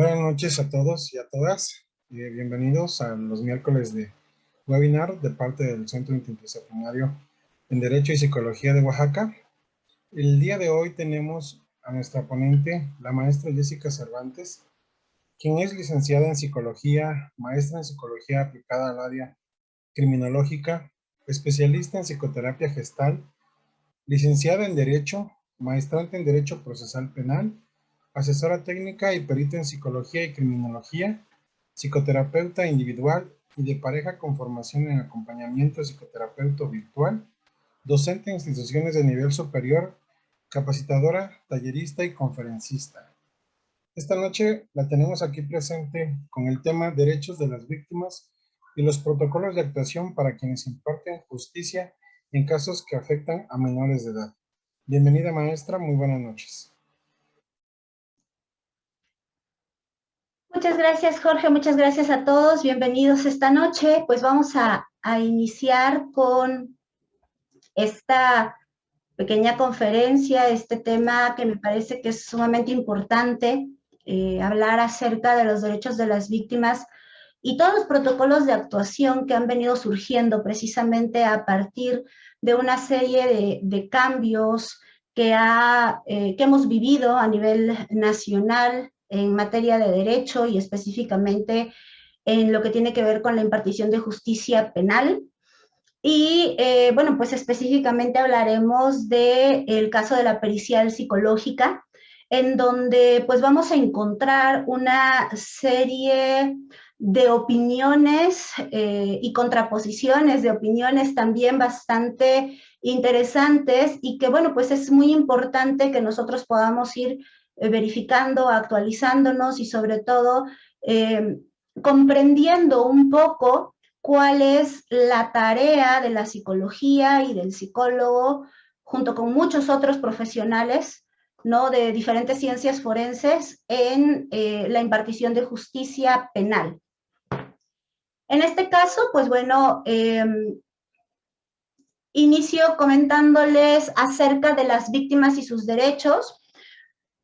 Buenas noches a todos y a todas. Bienvenidos a los miércoles de webinar de parte del Centro Interdisciplinario en Derecho y Psicología de Oaxaca. El día de hoy tenemos a nuestra ponente, la maestra Jessica Cervantes, quien es licenciada en Psicología, maestra en Psicología aplicada al área criminológica, especialista en psicoterapia gestal, licenciada en Derecho, maestrante en Derecho Procesal Penal, asesora técnica y perito en Psicología y Criminología, psicoterapeuta individual y de pareja con formación en acompañamiento psicoterapeuta virtual, docente en instituciones de nivel superior, capacitadora, tallerista y conferencista. Esta noche la tenemos aquí presente con el tema Derechos de las Víctimas y los protocolos de actuación para quienes imparten justicia en casos que afectan a menores de edad. Bienvenida, maestra, muy buenas noches. Muchas gracias, Jorge, muchas gracias a todos, bienvenidos esta noche. Pues vamos a iniciar con esta pequeña conferencia, este tema que me parece que es sumamente importante, hablar acerca de los derechos de las víctimas y todos los protocolos de actuación que han venido surgiendo precisamente a partir de una serie de cambios que hemos vivido a nivel nacional en materia de derecho y específicamente en lo que tiene que ver con la impartición de justicia penal. Y bueno, pues específicamente hablaremos del caso de la pericial psicológica, en donde pues vamos a encontrar una serie de opiniones y contraposiciones de opiniones también bastante interesantes y que bueno, pues es muy importante que nosotros podamos ir verificando, actualizándonos y sobre todo comprendiendo un poco cuál es la tarea de la psicología y del psicólogo, junto con muchos otros profesionales, ¿no?, de diferentes ciencias forenses en la impartición de justicia penal. En este caso, pues bueno, inicio comentándoles acerca de las víctimas y sus derechos.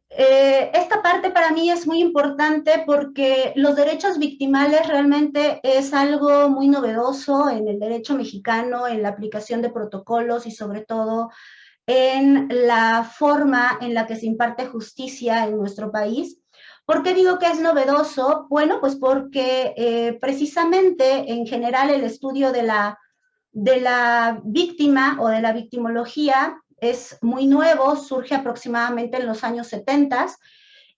Esta parte para mí es muy importante porque los derechos victimales realmente es algo muy novedoso en el derecho mexicano, en la aplicación de protocolos y sobre todo en la forma en la que se imparte justicia en nuestro país. ¿Por qué digo que es novedoso? Bueno, pues porque precisamente en general el estudio de la víctima o de la victimología es muy nuevo, surge aproximadamente en los años 70,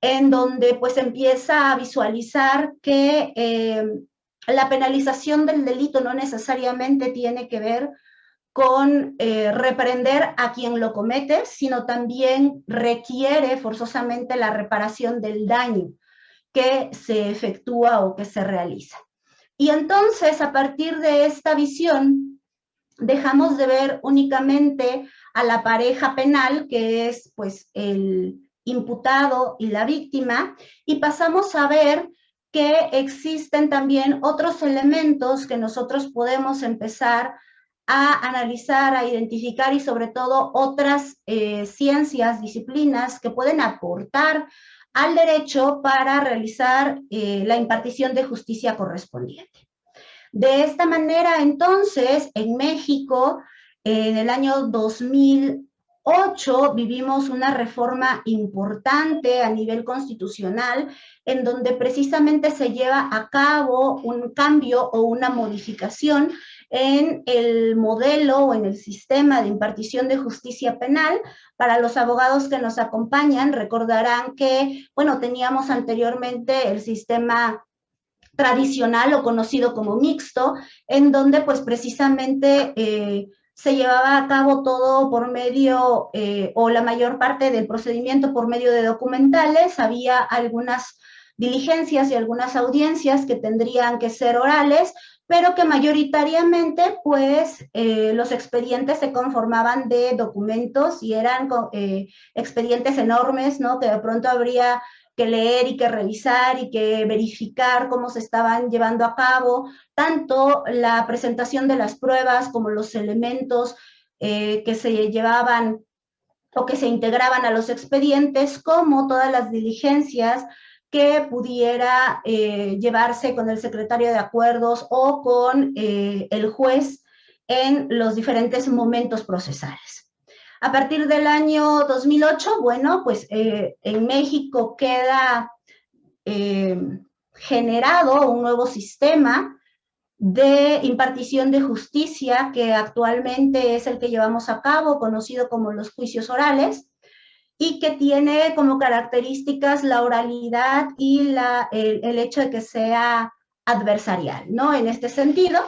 en donde pues empieza a visualizar que la penalización del delito no necesariamente tiene que ver con reprender a quien lo comete, sino también requiere forzosamente la reparación del daño que se efectúa o que se realiza. Y entonces, a partir de esta visión, dejamos de ver únicamente a la pareja penal, que es pues el imputado y la víctima, y pasamos a ver que existen también otros elementos que nosotros podemos empezar a analizar, a identificar y sobre todo otras ciencias, disciplinas que pueden aportar al derecho para realizar la impartición de justicia correspondiente. De esta manera, entonces, en México, en el año 2008, vivimos una reforma importante a nivel constitucional, en donde precisamente se lleva a cabo un cambio o una modificación en el modelo o en el sistema de impartición de justicia penal. Para los abogados que nos acompañan, recordarán que, bueno, teníamos anteriormente el sistema tradicional o conocido como mixto, en donde pues precisamente se llevaba a cabo todo por medio o la mayor parte del procedimiento por medio de documentales. Había algunas diligencias y algunas audiencias que tendrían que ser orales, pero que mayoritariamente pues los expedientes se conformaban de documentos y eran expedientes enormes, ¿no?, que de pronto habría que leer y que revisar y que verificar cómo se estaban llevando a cabo, tanto la presentación de las pruebas como los elementos que se llevaban o que se integraban a los expedientes, como todas las diligencias que pudiera llevarse con el secretario de acuerdos o con el juez en los diferentes momentos procesales. A partir del año 2008, bueno, pues en México queda generado un nuevo sistema de impartición de justicia, que actualmente es el que llevamos a cabo, conocido como los juicios orales, y que tiene como características la oralidad y el hecho de que sea adversarial, ¿no? En este sentido.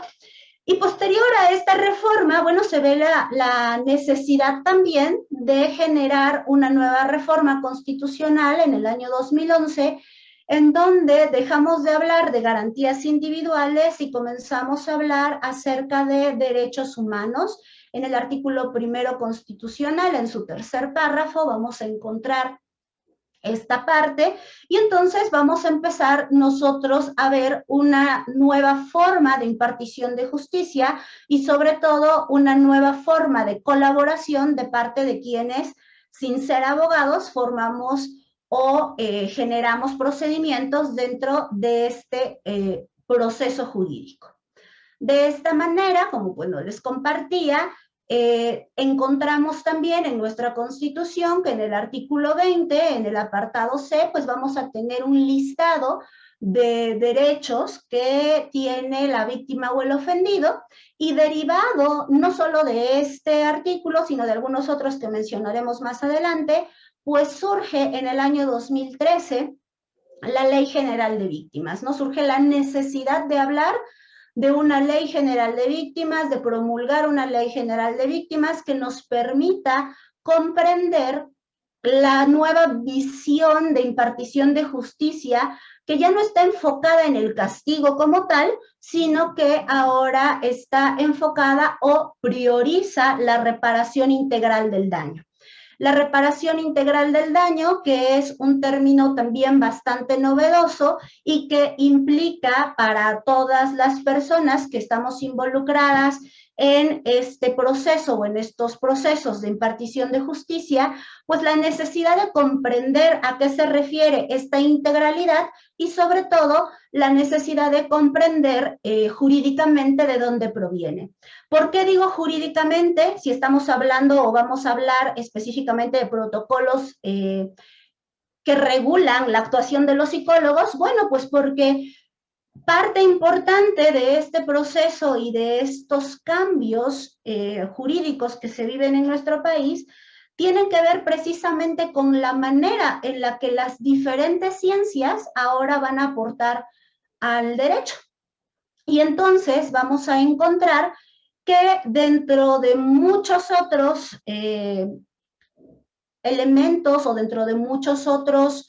Y posterior a esta reforma, bueno, se ve la necesidad también de generar una nueva reforma constitucional en el año 2011, en donde dejamos de hablar de garantías individuales y comenzamos a hablar acerca de derechos humanos. En el artículo primero constitucional, en su tercer párrafo, vamos a encontrar esta parte, y entonces vamos a empezar nosotros a ver una nueva forma de impartición de justicia y sobre todo una nueva forma de colaboración de parte de quienes, sin ser abogados, formamos o generamos procedimientos dentro de este proceso jurídico. De esta manera, como bueno les compartía, encontramos también en nuestra Constitución que en el artículo 20, en el apartado C, pues vamos a tener un listado de derechos que tiene la víctima o el ofendido, y derivado no solo de este artículo, sino de algunos otros que mencionaremos más adelante, pues surge en el año 2013 la Ley General de Víctimas, ¿no? Surge la necesidad de hablar de una ley general de víctimas, de promulgar una ley general de víctimas que nos permita comprender la nueva visión de impartición de justicia, que ya no está enfocada en el castigo como tal, sino que ahora está enfocada o prioriza la reparación integral del daño. La reparación integral del daño, que es un término también bastante novedoso y que implica para todas las personas que estamos involucradas en este proceso o en estos procesos de impartición de justicia, pues la necesidad de comprender a qué se refiere esta integralidad y sobre todo la necesidad de comprender jurídicamente de dónde proviene. ¿Por qué digo jurídicamente? Si estamos hablando o vamos a hablar específicamente de protocolos que regulan la actuación de los psicólogos, bueno, pues porque parte importante de este proceso y de estos cambios jurídicos que se viven en nuestro país tienen que ver precisamente con la manera en la que las diferentes ciencias ahora van a aportar al derecho. Y entonces vamos a encontrar que dentro de muchos otros elementos o dentro de muchos otros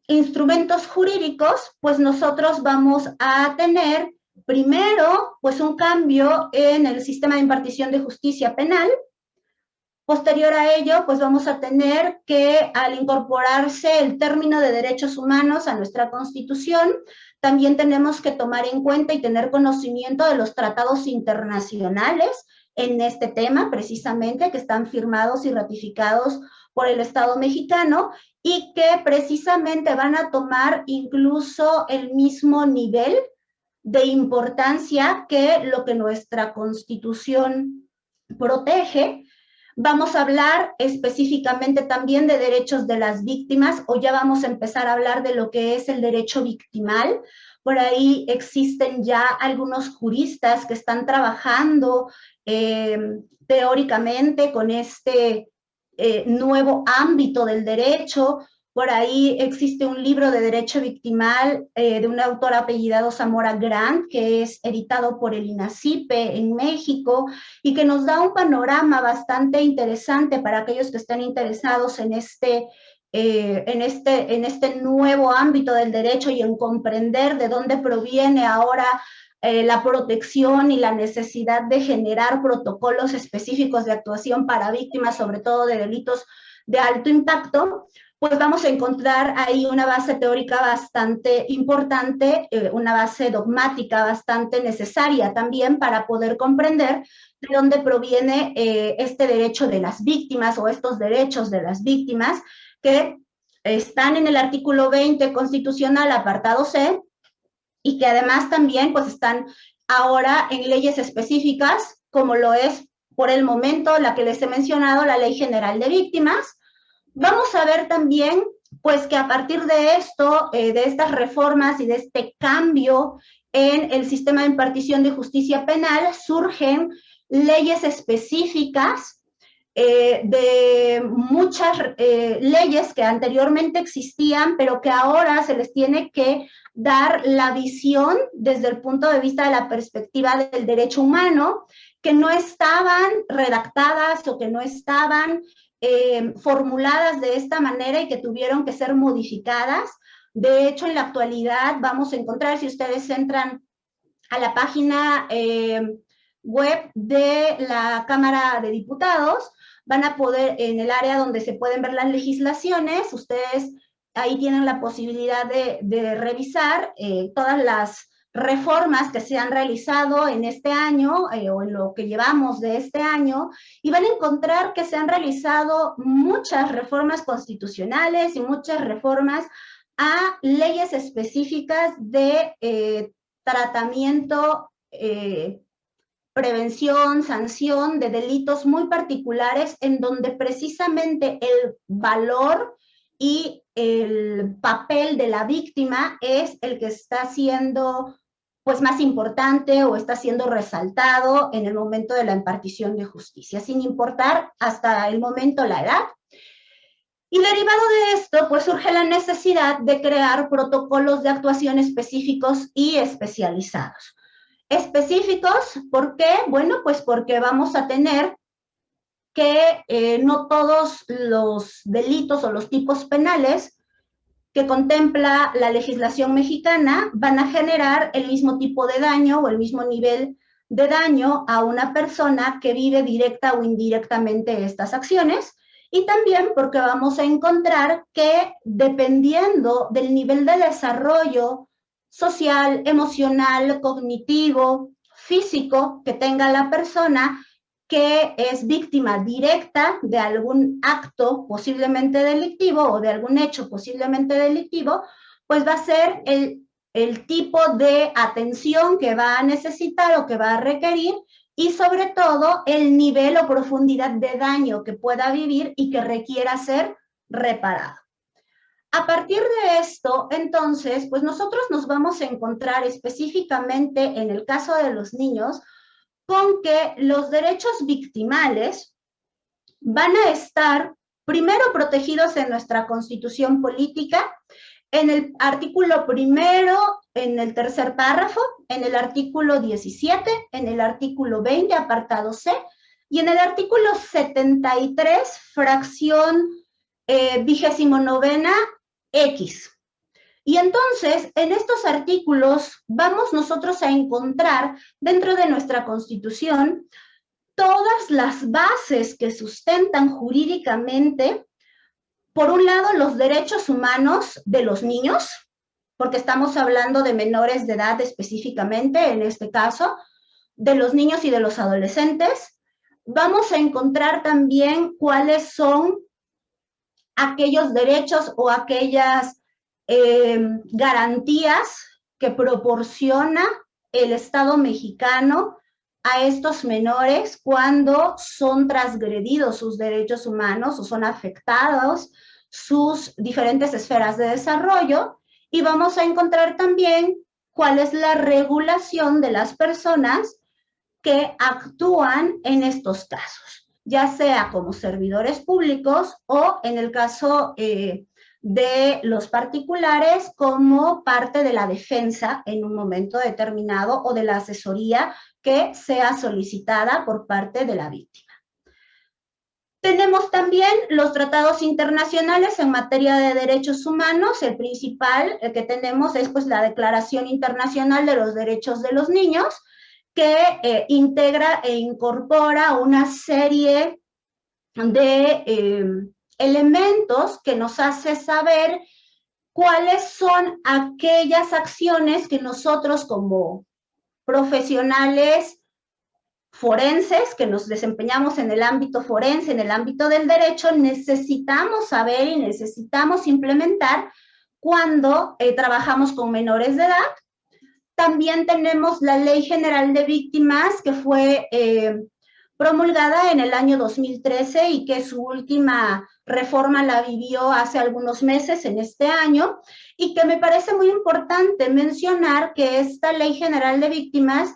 instrumentos jurídicos, pues nosotros vamos a tener primero pues un cambio en el sistema de impartición de justicia penal. Posterior a ello, pues vamos a tener que, al incorporarse el término de derechos humanos a nuestra Constitución, también tenemos que tomar en cuenta y tener conocimiento de los tratados internacionales en este tema, precisamente, que están firmados y ratificados por el Estado mexicano y que precisamente van a tomar incluso el mismo nivel de importancia que lo que nuestra Constitución protege. Vamos a hablar específicamente también de derechos de las víctimas, o ya vamos a empezar a hablar de lo que es el derecho victimal. Por ahí existen ya algunos juristas que están trabajando teóricamente con este nuevo ámbito del derecho. Por ahí existe un libro de derecho victimal de un autor apellidado Zamora Grant, que es editado por el INACIPE en México y que nos da un panorama bastante interesante para aquellos que estén interesados en este nuevo ámbito del derecho y en comprender de dónde proviene ahora la protección y la necesidad de generar protocolos específicos de actuación para víctimas, sobre todo de delitos de alto impacto. Pues vamos a encontrar ahí una base teórica bastante importante, una base dogmática bastante necesaria también para poder comprender de dónde proviene este derecho de las víctimas o estos derechos de las víctimas que están en el artículo 20 constitucional, apartado C, y que además también pues están ahora en leyes específicas, como lo es por el momento la que les he mencionado, la Ley General de Víctimas. Vamos a ver también pues que a partir de esto, de estas reformas y de este cambio en el sistema de impartición de justicia penal, surgen leyes específicas de muchas leyes que anteriormente existían, pero que ahora se les tiene que dar la visión desde el punto de vista de la perspectiva del derecho humano, que no estaban redactadas o que no estaban formuladas de esta manera y que tuvieron que ser modificadas. De hecho, en la actualidad vamos a encontrar, si ustedes entran a la página web de la Cámara de Diputados, van a poder, en el área donde se pueden ver las legislaciones, ustedes ahí tienen la posibilidad de revisar todas las reformas que se han realizado en este año o en lo que llevamos de este año, y van a encontrar que se han realizado muchas reformas constitucionales y muchas reformas a leyes específicas de tratamiento, prevención, sanción de delitos muy particulares, en donde precisamente el valor y el papel de la víctima es el que está siendo pues más importante o está siendo resaltado en el momento de la impartición de justicia, sin importar hasta el momento la edad. Y derivado de esto, pues surge la necesidad de crear protocolos de actuación específicos y especializados. Específicos, ¿por qué? Bueno, pues porque vamos a tener que no todos los delitos o los tipos penales que contempla la legislación mexicana van a generar el mismo tipo de daño o el mismo nivel de daño a una persona que vive directa o indirectamente estas acciones, y también porque vamos a encontrar que dependiendo del nivel de desarrollo social, emocional, cognitivo, físico que tenga la persona que es víctima directa de algún acto posiblemente delictivo o de algún hecho posiblemente delictivo, pues va a ser el tipo de atención que va a necesitar o que va a requerir, y sobre todo el nivel o profundidad de daño que pueda vivir y que requiera ser reparado. A partir de esto, entonces, pues nosotros nos vamos a encontrar específicamente en el caso de los niños con que los derechos victimales van a estar primero protegidos en nuestra Constitución política, en el artículo primero, en el tercer párrafo, en el artículo 17, en el artículo 20, apartado C, y en el artículo 73, fracción 29 X. Y entonces, en estos artículos vamos nosotros a encontrar dentro de nuestra Constitución todas las bases que sustentan jurídicamente, por un lado, los derechos humanos de los niños, porque estamos hablando de menores de edad específicamente, en este caso, de los niños y de los adolescentes. Vamos a encontrar también cuáles son aquellos derechos o aquellas garantías que proporciona el Estado mexicano a estos menores cuando son transgredidos sus derechos humanos o son afectados sus diferentes esferas de desarrollo, y vamos a encontrar también cuál es la regulación de las personas que actúan en estos casos, ya sea como servidores públicos o en el caso de los particulares como parte de la defensa en un momento determinado o de la asesoría que sea solicitada por parte de la víctima. Tenemos también los tratados internacionales en materia de derechos humanos. El principal que tenemos es pues la Declaración Internacional de los Derechos de los Niños, que integra e incorpora una serie de elementos que nos hace saber cuáles son aquellas acciones que nosotros como profesionales forenses, que nos desempeñamos en el ámbito forense, en el ámbito del derecho, necesitamos saber y necesitamos implementar cuando trabajamos con menores de edad. También tenemos la Ley General de Víctimas, que fue promulgada en el año 2013 y que su última reforma la vivió hace algunos meses, en este año, y que me parece muy importante mencionar que esta Ley General de Víctimas,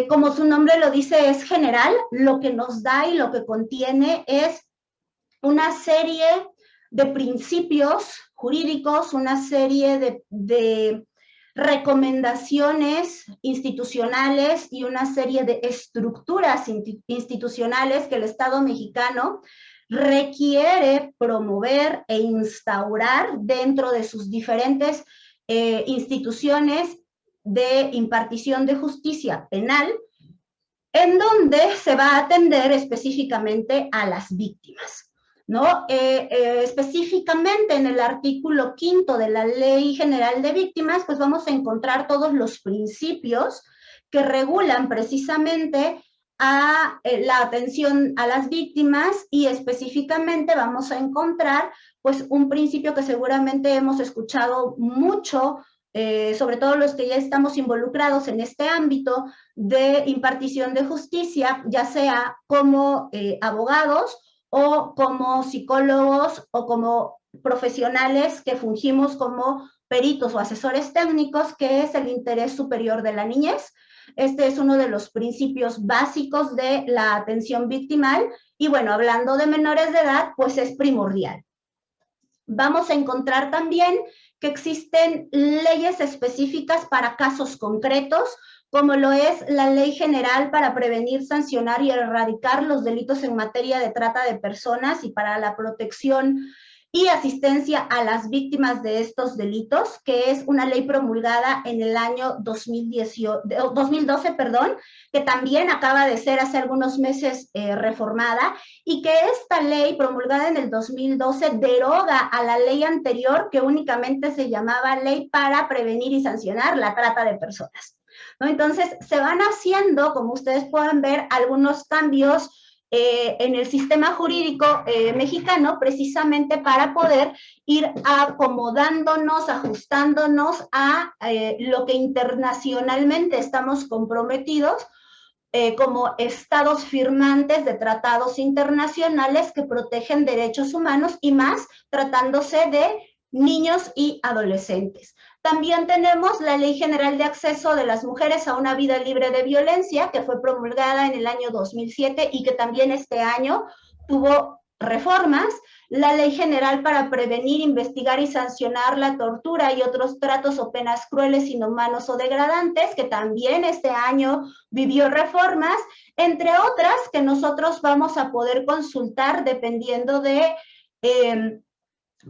como su nombre lo dice, es general. Lo que nos da y lo que contiene es una serie de principios jurídicos, una serie de recomendaciones institucionales y una serie de estructuras institucionales que el Estado mexicano requiere promover e instaurar dentro de sus diferentes instituciones de impartición de justicia penal, en donde se va a atender específicamente a las víctimas, ¿no? Específicamente en el artículo 5 de la Ley General de Víctimas, pues vamos a encontrar todos los principios que regulan precisamente a la atención a las víctimas, y específicamente vamos a encontrar pues un principio que seguramente hemos escuchado mucho, sobre todo los que ya estamos involucrados en este ámbito de impartición de justicia, ya sea como abogados o como psicólogos o como profesionales que fungimos como peritos o asesores técnicos, que es el interés superior de la niñez. Este es uno de los principios básicos de la atención victimal y, bueno, hablando de menores de edad, pues es primordial. Vamos a encontrar también que existen leyes específicas para casos concretos, como lo es la Ley General para prevenir, sancionar y erradicar los delitos en materia de trata de personas y para la protección y asistencia a las víctimas de estos delitos, que es una ley promulgada en el año 2012, que también acaba de ser hace algunos meses reformada, y que esta ley promulgada en el 2012 deroga a la ley anterior, que únicamente se llamaba Ley para prevenir y sancionar la trata de personas, ¿no? Entonces, se van haciendo, como ustedes pueden ver, algunos cambios en el sistema jurídico mexicano, precisamente para poder ir acomodándonos, ajustándonos a lo que internacionalmente estamos comprometidos como estados firmantes de tratados internacionales que protegen derechos humanos, y más tratándose de niños y adolescentes. También tenemos la Ley General de Acceso de las Mujeres a una Vida Libre de Violencia, que fue promulgada en el año 2007 y que también este año tuvo reformas. La Ley General para prevenir, investigar y sancionar la tortura y otros tratos o penas crueles, inhumanos o degradantes, que también este año vivió reformas, entre otras que nosotros vamos a poder consultar dependiendo de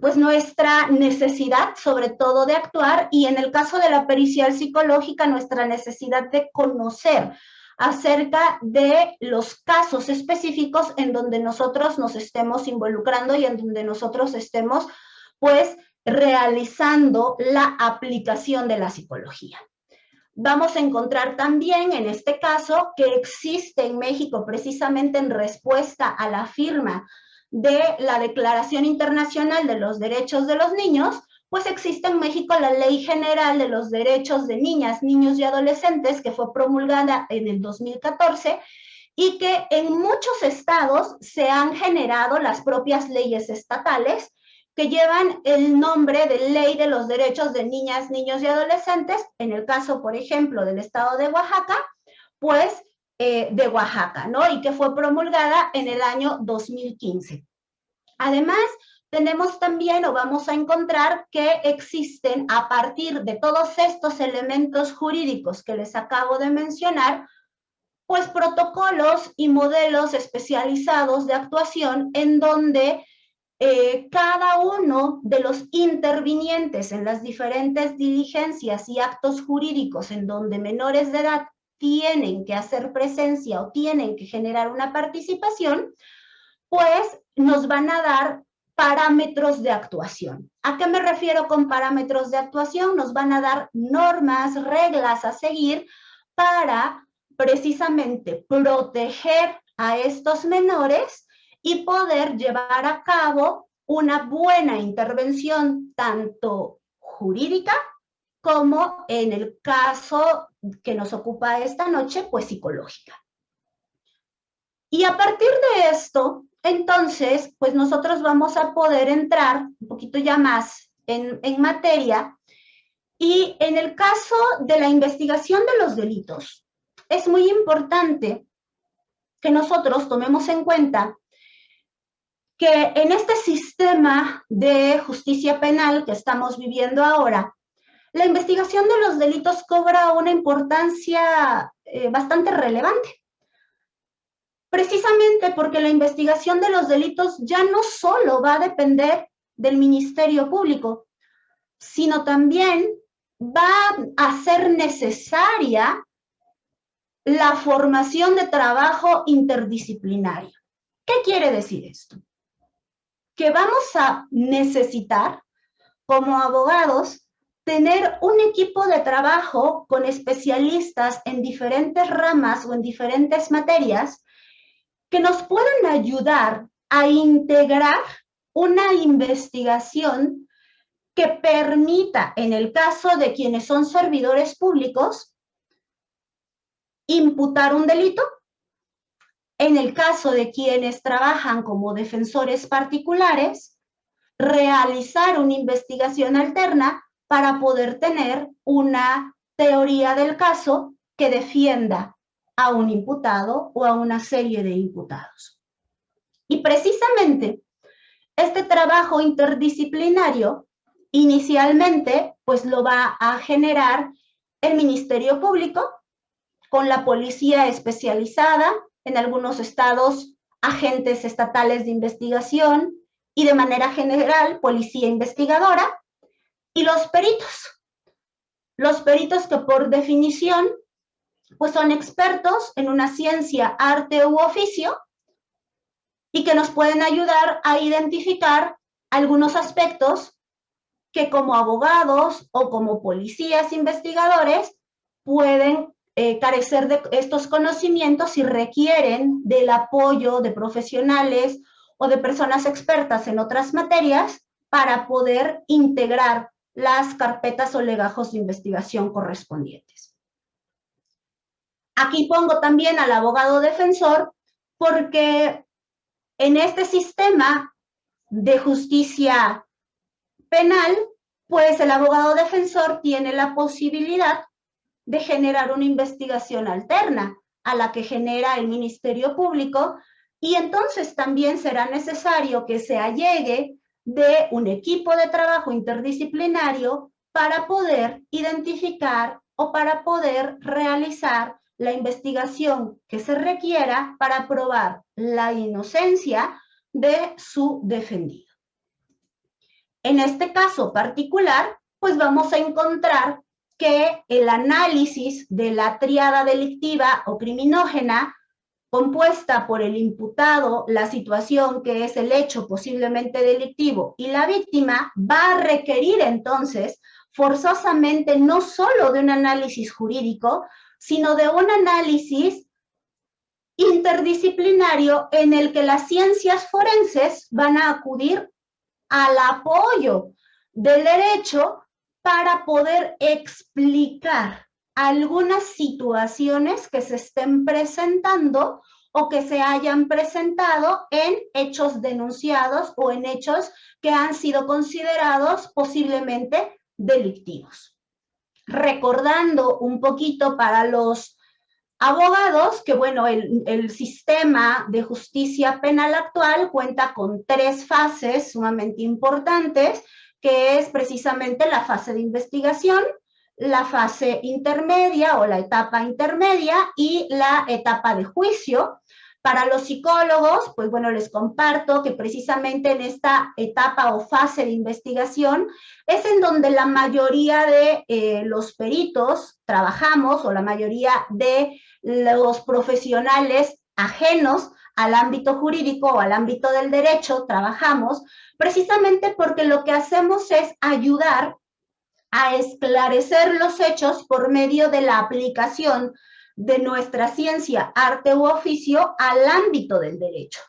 pues nuestra necesidad, sobre todo, de actuar, y en el caso de la pericial psicológica, nuestra necesidad de conocer acerca de los casos específicos en donde nosotros nos estemos involucrando y en donde nosotros estemos, pues, realizando la aplicación de la psicología. Vamos a encontrar también, en este caso, que existe en México, precisamente en respuesta a la firma de la Declaración Internacional de los Derechos de los Niños, pues existe en México la Ley General de los Derechos de Niñas, Niños y Adolescentes, que fue promulgada en el 2014, y que en muchos estados se han generado las propias leyes estatales que llevan el nombre de Ley de los Derechos de Niñas, Niños y Adolescentes. En el caso, por ejemplo, del estado de Oaxaca, pues de Oaxaca, ¿no? Y que fue promulgada en el año 2015. Además, tenemos también, o vamos a encontrar, que existen, a partir de todos estos elementos jurídicos que les acabo de mencionar, pues protocolos y modelos especializados de actuación en donde cada uno de los intervinientes en las diferentes diligencias y actos jurídicos en donde menores de edad tienen que hacer presencia o tienen que generar una participación, pues nos van a dar parámetros de actuación. ¿A qué me refiero con parámetros de actuación? Nos van a dar normas, reglas a seguir para precisamente proteger a estos menores y poder llevar a cabo una buena intervención, tanto jurídica como en el caso que nos ocupa esta noche, pues psicológica. Y a partir de esto, entonces, pues nosotros vamos a poder entrar un poquito ya más en materia. Y en el caso de la investigación de los delitos, es muy importante que nosotros tomemos en cuenta que en este sistema de justicia penal que estamos viviendo ahora, la investigación de los delitos cobra una importancia bastante relevante. Precisamente porque la investigación de los delitos ya no solo va a depender del Ministerio Público, sino también va a ser necesaria la formación de trabajo interdisciplinario. ¿Qué quiere decir esto? Que vamos a necesitar, como abogados, tener un equipo de trabajo con especialistas en diferentes ramas o en diferentes materias que nos puedan ayudar a integrar una investigación que permita, en el caso de quienes son servidores públicos, imputar un delito. En el caso de quienes trabajan como defensores particulares, realizar una investigación alterna para poder tener una teoría del caso que defienda a un imputado o a una serie de imputados. Y precisamente este trabajo interdisciplinario inicialmente pues lo va a generar el Ministerio Público con la policía especializada, en algunos estados agentes estatales de investigación y de manera general policía investigadora, y los peritos que por definición pues son expertos en una ciencia, arte u oficio y que nos pueden ayudar a identificar algunos aspectos que como abogados o como policías investigadores pueden carecer de estos conocimientos y requieren del apoyo de profesionales o de personas expertas en otras materias para poder integrar las carpetas o legajos de investigación correspondientes. Aquí pongo también al abogado defensor porque en este sistema de justicia penal, pues el abogado defensor tiene la posibilidad de generar una investigación alterna a la que genera el Ministerio Público y entonces también será necesario que se allegue de un equipo de trabajo interdisciplinario para poder identificar o para poder realizar la investigación que se requiera para probar la inocencia de su defendido. En este caso particular, pues vamos a encontrar que el análisis de la tríada delictiva o criminógena compuesta por el imputado, la situación que es el hecho posiblemente delictivo y la víctima va a requerir entonces forzosamente no solo de un análisis jurídico, sino de un análisis interdisciplinario en el que las ciencias forenses van a acudir al apoyo del derecho para poder explicar algunas situaciones que se estén presentando o que se hayan presentado en hechos denunciados o en hechos que han sido considerados posiblemente delictivos. Recordando un poquito para los abogados que, bueno, el sistema de justicia penal actual cuenta con 3 fases sumamente importantes, que es precisamente la fase de investigación, la fase intermedia o la etapa intermedia y la etapa de juicio. Para los psicólogos, pues bueno, les comparto que precisamente en esta etapa o fase de investigación es en donde la mayoría de los peritos trabajamos o la mayoría de los profesionales ajenos al ámbito jurídico o al ámbito del derecho trabajamos, precisamente porque lo que hacemos es ayudar a esclarecer los hechos por medio de la aplicación de nuestra ciencia, arte u oficio al ámbito del derecho.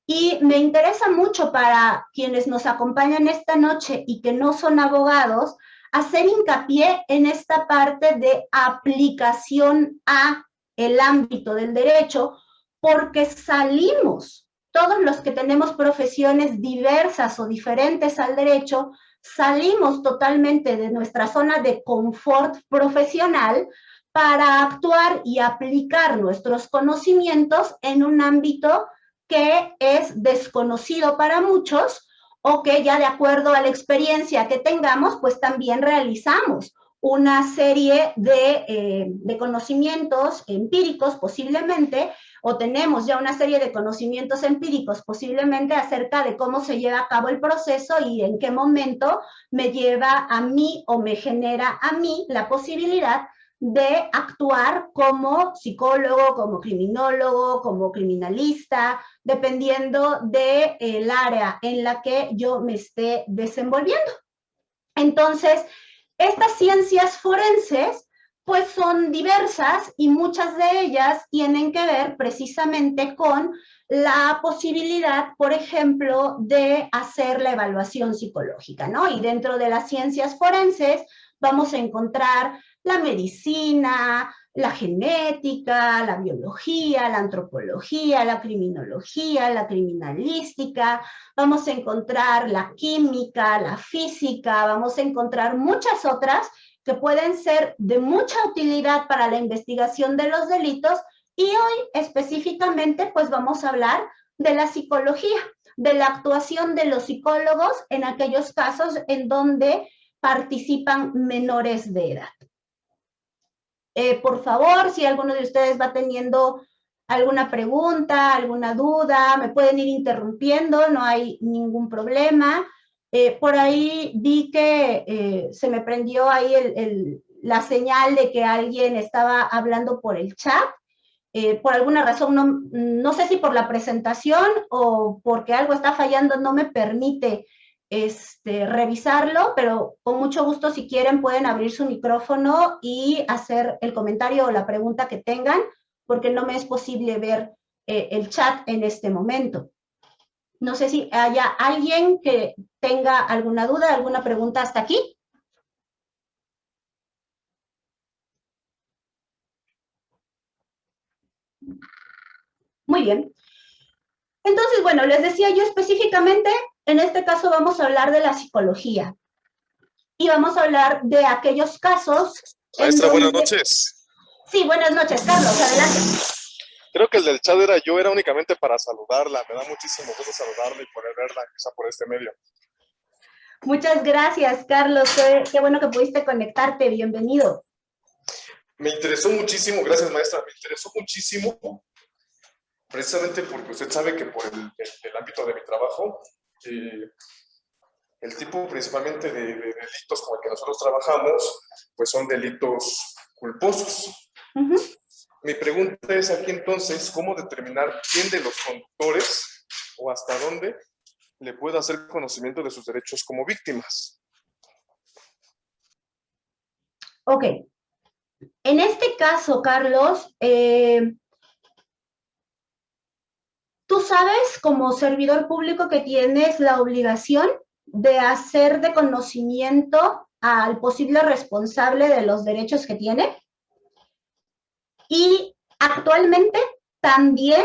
Y me interesa mucho para quienes nos acompañan esta noche y que no son abogados, hacer hincapié en esta parte de aplicación a el ámbito del derecho, porque salimos, todos los que tenemos profesiones diversas o diferentes al derecho, salimos totalmente de nuestra zona de confort profesional para actuar y aplicar nuestros conocimientos en un ámbito que es desconocido para muchos o que ya de acuerdo a la experiencia que tengamos, pues también realizamos una serie de conocimientos empíricos posiblemente, o tenemos ya una serie de conocimientos empíricos posiblemente acerca de cómo se lleva a cabo el proceso y en qué momento me lleva a mí o me genera a mí la posibilidad de actuar como psicólogo, como criminólogo, como criminalista, dependiendo del área en la que yo me esté desenvolviendo. Entonces, estas ciencias forenses pues son diversas y muchas de ellas tienen que ver precisamente con la posibilidad, por ejemplo, de hacer la evaluación psicológica, ¿no? Y dentro de las ciencias forenses vamos a encontrar la medicina, la genética, la biología, la antropología, la criminología, la criminalística, vamos a encontrar la química, la física, vamos a encontrar muchas otras que pueden ser de mucha utilidad para la investigación de los delitos y hoy específicamente pues vamos a hablar de la psicología, de la actuación de los psicólogos en aquellos casos en donde participan menores de edad. Por favor, si alguno de ustedes va teniendo alguna pregunta, alguna duda, me pueden ir interrumpiendo, no hay ningún problema. Por ahí vi que se me prendió ahí la señal de que alguien estaba hablando por el chat. Por alguna razón, no sé si por la presentación o porque algo está fallando, no me permite revisarlo, pero con mucho gusto si quieren pueden abrir su micrófono y hacer el comentario o la pregunta que tengan, porque no me es posible ver el chat en este momento. No sé si haya alguien que tenga alguna duda, alguna pregunta hasta aquí. Muy bien. Entonces, bueno, les decía yo específicamente, en este caso vamos a hablar de la psicología. Y vamos a hablar de aquellos casos... Maestra, buenas noches. Sí, buenas noches, Carlos, adelante. Creo que el del chat era únicamente para saludarla. Me da muchísimo gusto saludarla y poder verla, quizá por este medio. Muchas gracias, Carlos. Qué bueno que pudiste conectarte. Bienvenido. Me interesó muchísimo, gracias, maestra. Me interesó muchísimo, precisamente porque usted sabe que por el ámbito de mi trabajo, el tipo principalmente de delitos con el que nosotros trabajamos, pues son delitos culposos. Mi pregunta es aquí entonces, ¿cómo determinar quién de los conductores o hasta dónde le puede hacer conocimiento de sus derechos como víctimas? Ok. En este caso, Carlos, tú sabes como servidor público que tienes la obligación de hacer de conocimiento al posible responsable de los derechos que tiene. Y actualmente también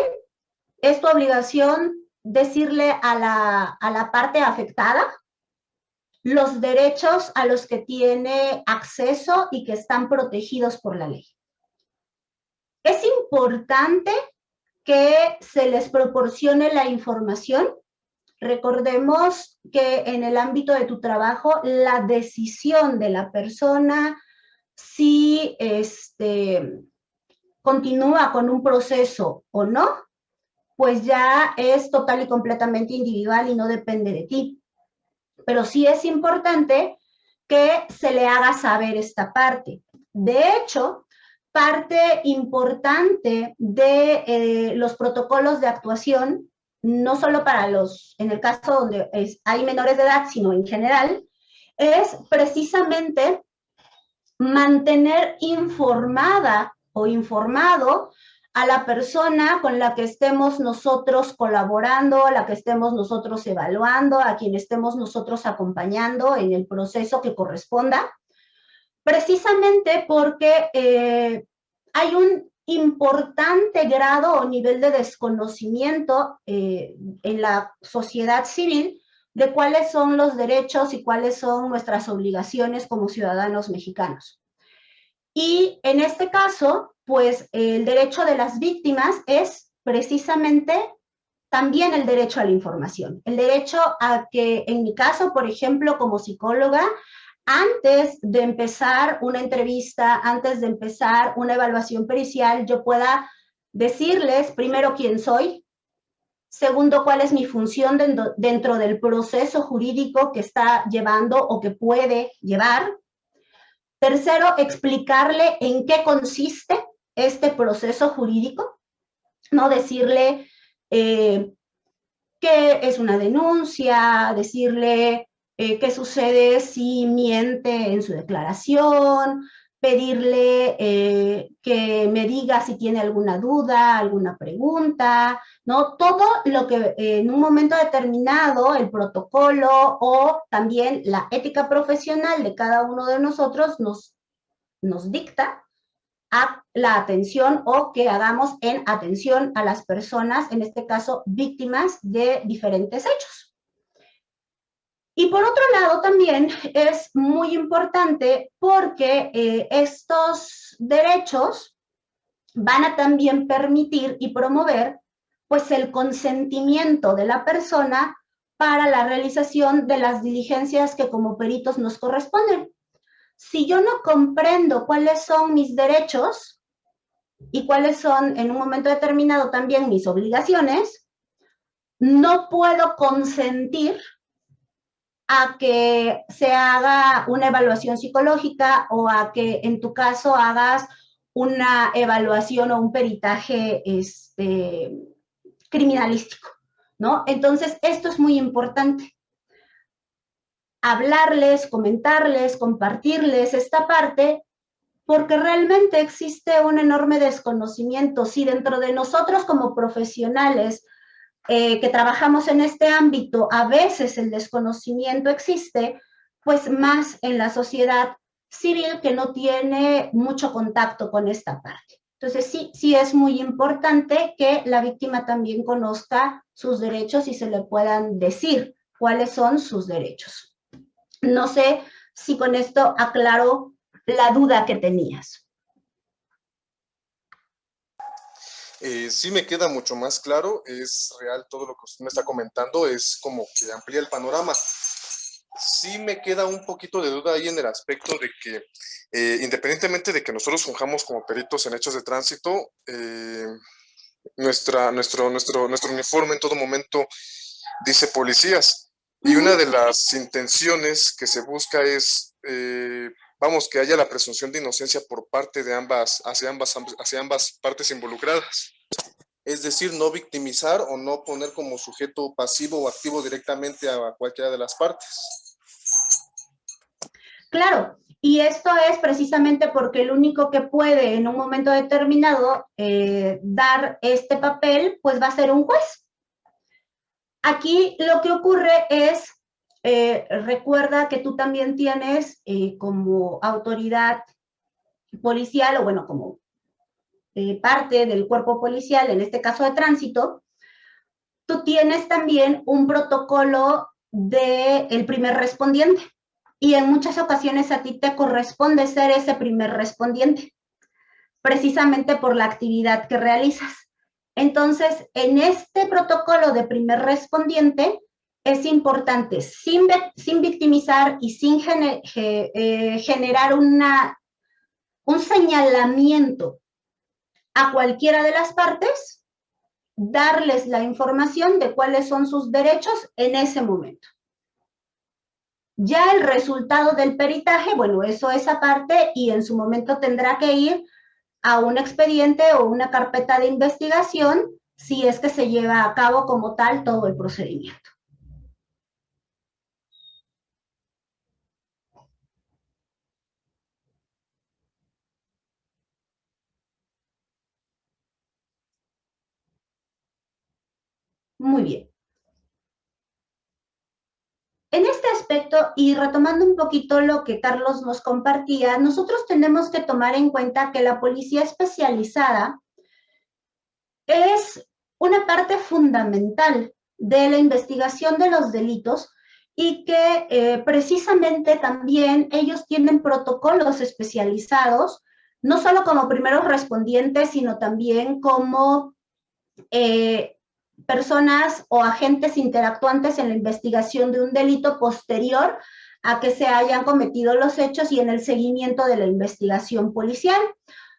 es tu obligación decirle a la parte afectada los derechos a los que tiene acceso y que están protegidos por la ley. Es importante que se les proporcione la información. Recordemos que en el ámbito de tu trabajo, la decisión de la persona si continúa con un proceso o no, pues ya es total y completamente individual y no depende de ti. Pero sí es importante que se le haga saber esta parte. De hecho, parte importante de los protocolos de actuación, no solo para en el caso donde hay menores de edad, sino en general, es precisamente mantener informada o informado a la persona con la que estemos nosotros colaborando, a la que estemos nosotros evaluando, a quien estemos nosotros acompañando en el proceso que corresponda, precisamente porque hay un importante grado o nivel de desconocimiento en la sociedad civil de cuáles son los derechos y cuáles son nuestras obligaciones como ciudadanos mexicanos. Y en este caso, pues el derecho de las víctimas es precisamente también el derecho a la información, el derecho a que, en mi caso, por ejemplo, como psicóloga, antes de empezar una entrevista, antes de empezar una evaluación pericial, yo pueda decirles primero quién soy, segundo, cuál es mi función dentro del proceso jurídico que está llevando o que puede llevar. Tercero, explicarle en qué consiste este proceso jurídico, no decirle qué es una denuncia, decirle qué sucede si miente en su declaración, pedirle que me diga si tiene alguna duda, alguna pregunta, ¿no? Todo lo que en un momento determinado el protocolo o también la ética profesional de cada uno de nosotros nos dicta a la atención o que hagamos en atención a las personas, en este caso víctimas de diferentes hechos. Y por otro lado también es muy importante porque estos derechos van a también permitir y promover pues el consentimiento de la persona para la realización de las diligencias que como peritos nos corresponden. Si yo no comprendo cuáles son mis derechos y cuáles son en un momento determinado también mis obligaciones, no puedo consentir a que se haga una evaluación psicológica o a que en tu caso hagas una evaluación o un peritaje criminalístico, ¿no? Entonces, esto es muy importante. Hablarles, comentarles, compartirles esta parte, porque realmente existe un enorme desconocimiento. Si dentro de nosotros como profesionales que trabajamos en este ámbito, a veces el desconocimiento existe, pues más en la sociedad civil que no tiene mucho contacto con esta parte. Entonces sí es muy importante que la víctima también conozca sus derechos y se le puedan decir cuáles son sus derechos. No sé si con esto aclaro la duda que tenías. Sí me queda mucho más claro, es real todo lo que usted me está comentando, es como que amplía el panorama. Sí me queda un poquito de duda ahí en el aspecto de que, independientemente de que nosotros fungamos como peritos en hechos de tránsito, nuestro uniforme en todo momento dice policías. Y una de las intenciones que se busca es, vamos, que haya la presunción de inocencia por parte de hacia ambas partes involucradas. Es decir, no victimizar o no poner como sujeto pasivo o activo directamente a cualquiera de las partes. Claro, y esto es precisamente porque el único que puede en un momento determinado dar este papel, pues va a ser un juez. Aquí lo que ocurre es, recuerda que tú también tienes como autoridad policial, o bueno, como parte del cuerpo policial, en este caso de tránsito, tú tienes también un protocolo del primer respondiente. Y en muchas ocasiones a ti te corresponde ser ese primer respondiente, precisamente por la actividad que realizas. Entonces, en este protocolo de primer respondiente, es importante, sin victimizar y sin generar un señalamiento a cualquiera de las partes, darles la información de cuáles son sus derechos en ese momento. Ya el resultado del peritaje, bueno, eso es aparte y en su momento tendrá que ir a un expediente o una carpeta de investigación si es que se lleva a cabo como tal todo el procedimiento. Muy bien. En este aspecto, y retomando un poquito lo que Carlos nos compartía, nosotros tenemos que tomar en cuenta que la policía especializada es una parte fundamental de la investigación de los delitos y que precisamente también ellos tienen protocolos especializados, no solo como primeros respondientes, sino también como personas o agentes interactuantes en la investigación de un delito posterior a que se hayan cometido los hechos y en el seguimiento de la investigación policial.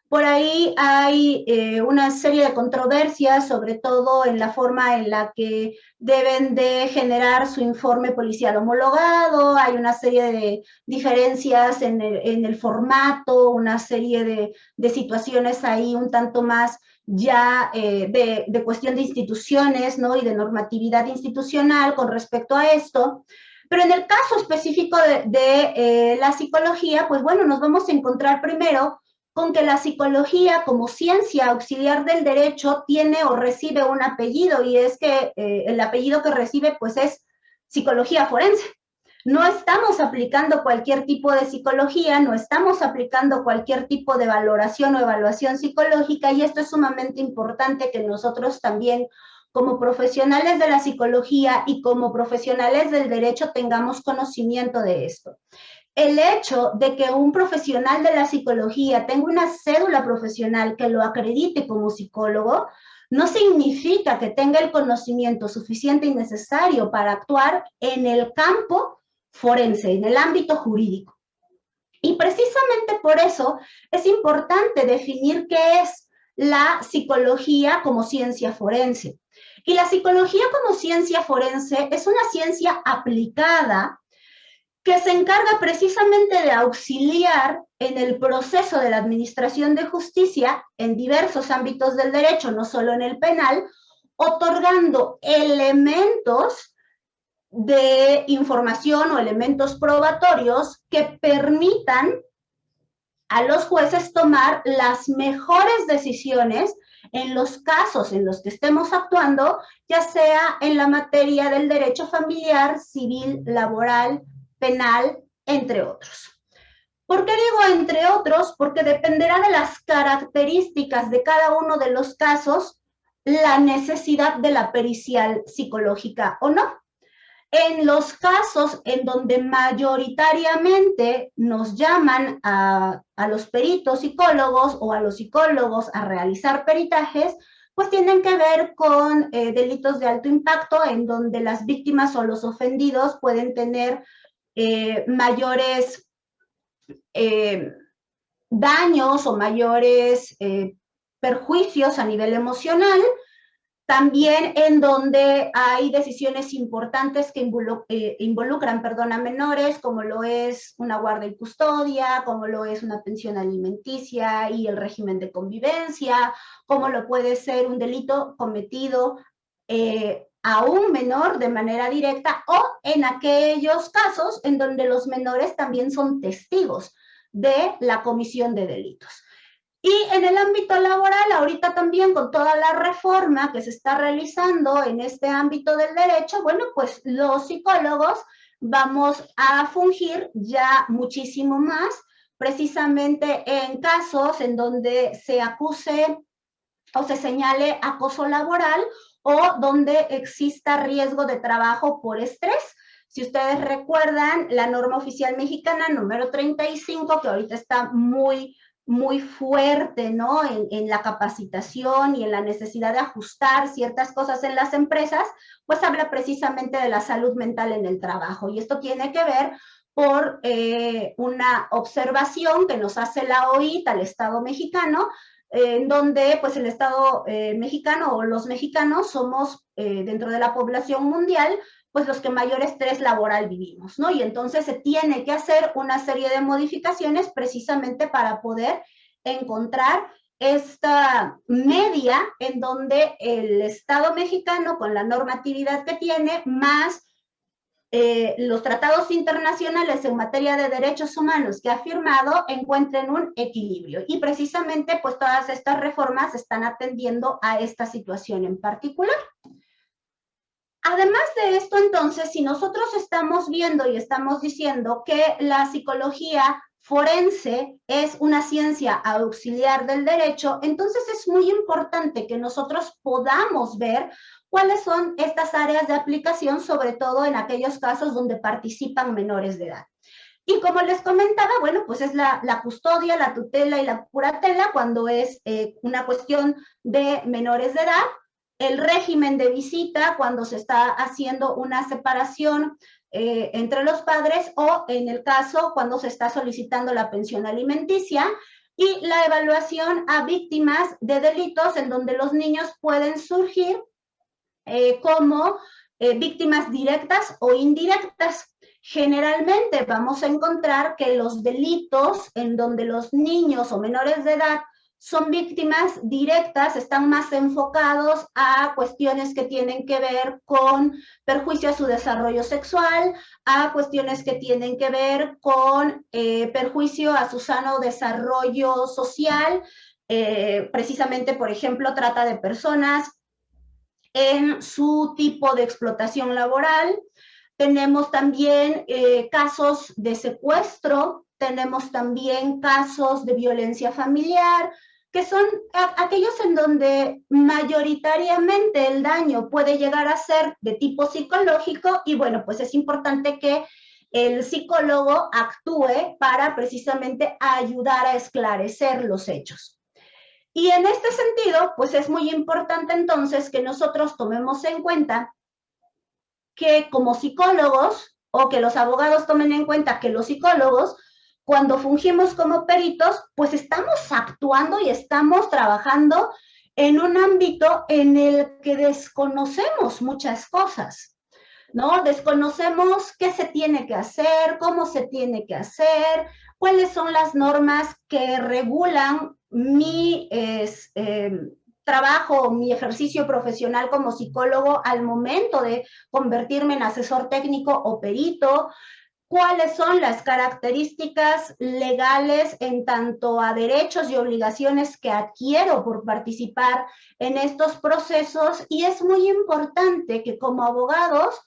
Por ahí hay una serie de controversias, sobre todo en la forma en la que deben de generar su informe policial homologado, hay una serie de diferencias en el formato, una serie de situaciones ahí un tanto más ya de cuestión de instituciones, ¿no? Y de normatividad institucional con respecto a esto. Pero en el caso específico de la psicología, pues bueno, nos vamos a encontrar primero con que la psicología como ciencia auxiliar del derecho tiene o recibe un apellido, y es que el apellido que recibe pues es psicología forense. No estamos aplicando cualquier tipo de psicología, no estamos aplicando cualquier tipo de valoración o evaluación psicológica, y esto es sumamente importante que nosotros también, como profesionales de la psicología y como profesionales del derecho, tengamos conocimiento de esto. El hecho de que un profesional de la psicología tenga una cédula profesional que lo acredite como psicólogo, no significa que tenga el conocimiento suficiente y necesario para actuar en el campo forense, en el ámbito jurídico. Y precisamente por eso es importante definir qué es la psicología como ciencia forense. Y la psicología como ciencia forense es una ciencia aplicada que se encarga precisamente de auxiliar en el proceso de la administración de justicia en diversos ámbitos del derecho, no solo en el penal, otorgando elementos de información o elementos probatorios que permitan a los jueces tomar las mejores decisiones en los casos en los que estemos actuando, ya sea en la materia del derecho familiar, civil, laboral, penal, entre otros. ¿Por qué digo entre otros? Porque dependerá de las características de cada uno de los casos la necesidad de la pericial psicológica o no. En los casos en donde mayoritariamente nos llaman a los peritos psicólogos o a los psicólogos a realizar peritajes, pues tienen que ver con delitos de alto impacto, en donde las víctimas o los ofendidos pueden tener mayores daños o mayores perjuicios a nivel emocional. También en donde hay decisiones importantes que involucran a menores, como lo es una guarda y custodia, como lo es una pensión alimenticia y el régimen de convivencia, como lo puede ser un delito cometido a un menor de manera directa, o en aquellos casos en donde los menores también son testigos de la comisión de delitos. Y en el ámbito laboral, ahorita también con toda la reforma que se está realizando en este ámbito del derecho, bueno, pues los psicólogos vamos a fungir ya muchísimo más, precisamente en casos en donde se acuse o se señale acoso laboral o donde exista riesgo de trabajo por estrés. Si ustedes recuerdan, la norma oficial mexicana número 35, que ahorita está muy fuerte, ¿no? En la capacitación y en la necesidad de ajustar ciertas cosas en las empresas, pues habla precisamente de la salud mental en el trabajo. Y esto tiene que ver por una observación que nos hace la OIT al Estado mexicano, en donde pues el Estado mexicano o los mexicanos somos dentro de la población mundial pues los que mayor estrés laboral vivimos, ¿no? Y entonces se tiene que hacer una serie de modificaciones precisamente para poder encontrar esta media en donde el Estado mexicano, con la normatividad que tiene, más los tratados internacionales en materia de derechos humanos que ha firmado, encuentren un equilibrio. Y precisamente, pues todas estas reformas están atendiendo a esta situación en particular. Además de esto, entonces, si nosotros estamos viendo y estamos diciendo que la psicología forense es una ciencia auxiliar del derecho, entonces es muy importante que nosotros podamos ver cuáles son estas áreas de aplicación, sobre todo en aquellos casos donde participan menores de edad. Y como les comentaba, bueno, pues es la custodia, la tutela y la curatela cuando es una cuestión de menores de edad, el régimen de visita cuando se está haciendo una separación entre los padres o en el caso cuando se está solicitando la pensión alimenticia y la evaluación a víctimas de delitos en donde los niños pueden surgir como víctimas directas o indirectas. Generalmente vamos a encontrar que los delitos en donde los niños o menores de edad son víctimas directas, están más enfocados a cuestiones que tienen que ver con perjuicio a su desarrollo sexual, a cuestiones que tienen que ver con perjuicio a su sano desarrollo social, precisamente, por ejemplo, trata de personas, en su tipo de explotación laboral. Tenemos también casos de secuestro, tenemos también casos de violencia familiar, que son aquellos en donde mayoritariamente el daño puede llegar a ser de tipo psicológico y bueno, pues es importante que el psicólogo actúe para precisamente ayudar a esclarecer los hechos. Y en este sentido, pues es muy importante entonces que nosotros tomemos en cuenta que como psicólogos, o que los abogados tomen en cuenta que los psicólogos, cuando fungimos como peritos, pues estamos actuando y estamos trabajando en un ámbito en el que desconocemos muchas cosas, ¿no? Desconocemos qué se tiene que hacer, cómo se tiene que hacer, cuáles son las normas que regulan mi trabajo, mi ejercicio profesional como psicólogo al momento de convertirme en asesor técnico o perito, cuáles son las características legales en tanto a derechos y obligaciones que adquiero por participar en estos procesos, y es muy importante que como abogados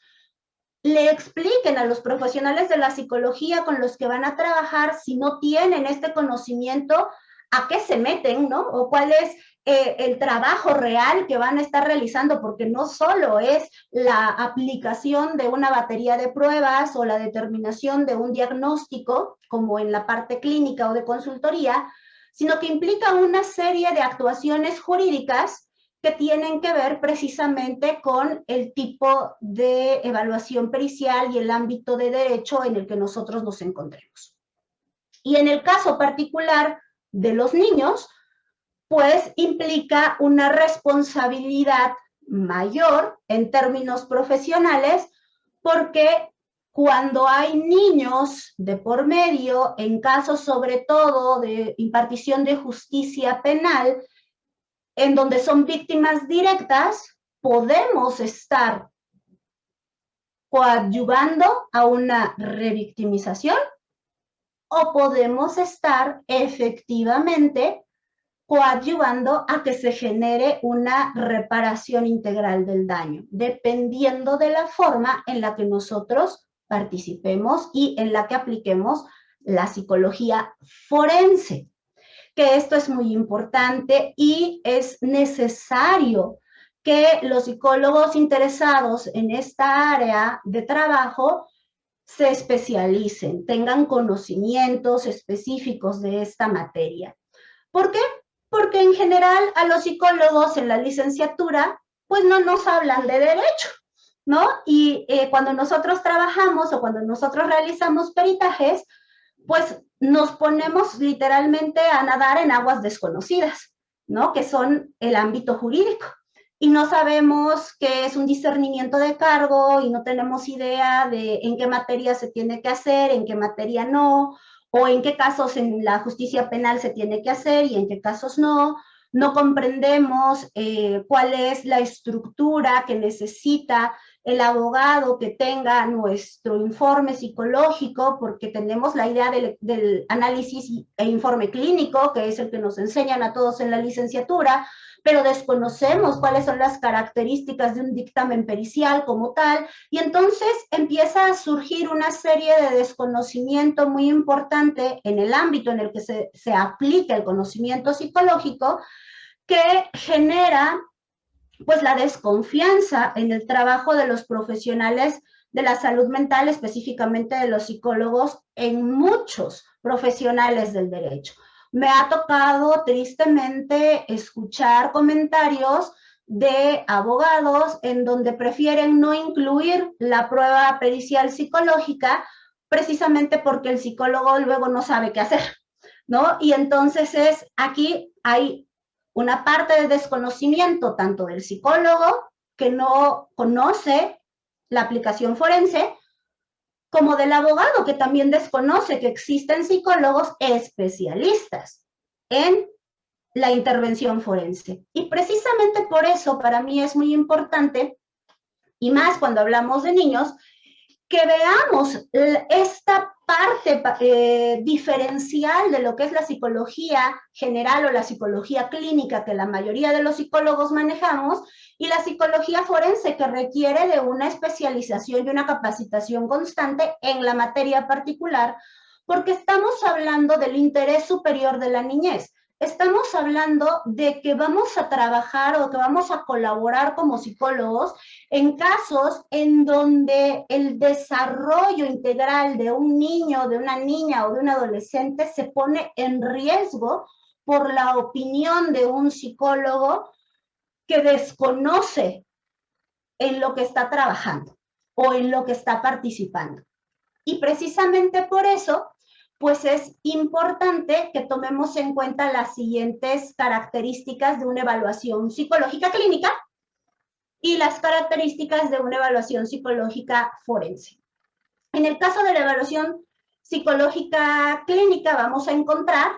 le expliquen a los profesionales de la psicología con los que van a trabajar, si no tienen este conocimiento, a qué se meten, ¿no? O cuál es el trabajo real que van a estar realizando, porque no solo es la aplicación de una batería de pruebas o la determinación de un diagnóstico, como en la parte clínica o de consultoría, sino que implica una serie de actuaciones jurídicas que tienen que ver precisamente con el tipo de evaluación pericial y el ámbito de derecho en el que nosotros nos encontremos. Y en el caso particular de los niños, pues implica una responsabilidad mayor en términos profesionales, porque cuando hay niños de por medio, en casos sobre todo de impartición de justicia penal, en donde son víctimas directas, podemos estar coadyuvando a una revictimización o podemos estar efectivamente coadyuvando a que se genere una reparación integral del daño, dependiendo de la forma en la que nosotros participemos y en la que apliquemos la psicología forense. Que esto es muy importante y es necesario que los psicólogos interesados en esta área de trabajo se especialicen, tengan conocimientos específicos de esta materia. ¿Por qué? Porque en general a los psicólogos en la licenciatura pues no nos hablan de derecho, ¿no? Y cuando nosotros trabajamos o cuando nosotros realizamos peritajes, pues nos ponemos literalmente a nadar en aguas desconocidas, ¿no? Que son el ámbito jurídico. Y no sabemos qué es un discernimiento de cargo y no tenemos idea de en qué materia se tiene que hacer, en qué materia no, o en qué casos en la justicia penal se tiene que hacer y en qué casos no. No comprendemos cuál es la estructura que necesita el abogado que tenga nuestro informe psicológico, porque tenemos la idea del análisis e informe clínico, que es el que nos enseñan a todos en la licenciatura, pero desconocemos cuáles son las características de un dictamen pericial como tal, y entonces empieza a surgir una serie de desconocimiento muy importante en el ámbito en el que se aplica el conocimiento psicológico, que genera pues la desconfianza en el trabajo de los profesionales de la salud mental, específicamente de los psicólogos, en muchos profesionales del derecho. Me ha tocado tristemente escuchar comentarios de abogados en donde prefieren no incluir la prueba pericial psicológica precisamente porque el psicólogo luego no sabe qué hacer, ¿no? Y entonces aquí hay una parte de desconocimiento tanto del psicólogo, que no conoce la aplicación forense, como del abogado, que también desconoce que existen psicólogos especialistas en la intervención forense. Y precisamente por eso para mí es muy importante, y más cuando hablamos de niños, que veamos esta parte diferencial de lo que es la psicología general o la psicología clínica que la mayoría de los psicólogos manejamos, y la psicología forense, que requiere de una especialización y una capacitación constante en la materia particular, porque estamos hablando del interés superior de la niñez. Estamos hablando de que vamos a trabajar o que vamos a colaborar como psicólogos en casos en donde el desarrollo integral de un niño, de una niña o de un adolescente se pone en riesgo por la opinión de un psicólogo que desconoce en lo que está trabajando o en lo que está participando. Y precisamente por eso, pues es importante que tomemos en cuenta las siguientes características de una evaluación psicológica clínica y las características de una evaluación psicológica forense. En el caso de la evaluación psicológica clínica vamos a encontrar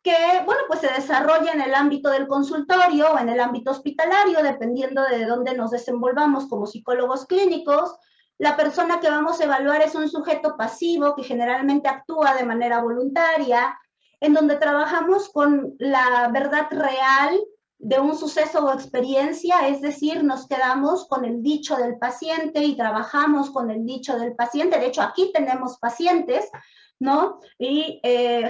que, bueno, pues se desarrolla en el ámbito del consultorio o en el ámbito hospitalario, dependiendo de dónde nos desenvolvamos como psicólogos clínicos. La persona que vamos a evaluar es un sujeto pasivo que generalmente actúa de manera voluntaria, en donde trabajamos con la verdad real de un suceso o experiencia, es decir, nos quedamos con el dicho del paciente y trabajamos con el dicho del paciente. De hecho, aquí tenemos pacientes, ¿no? Y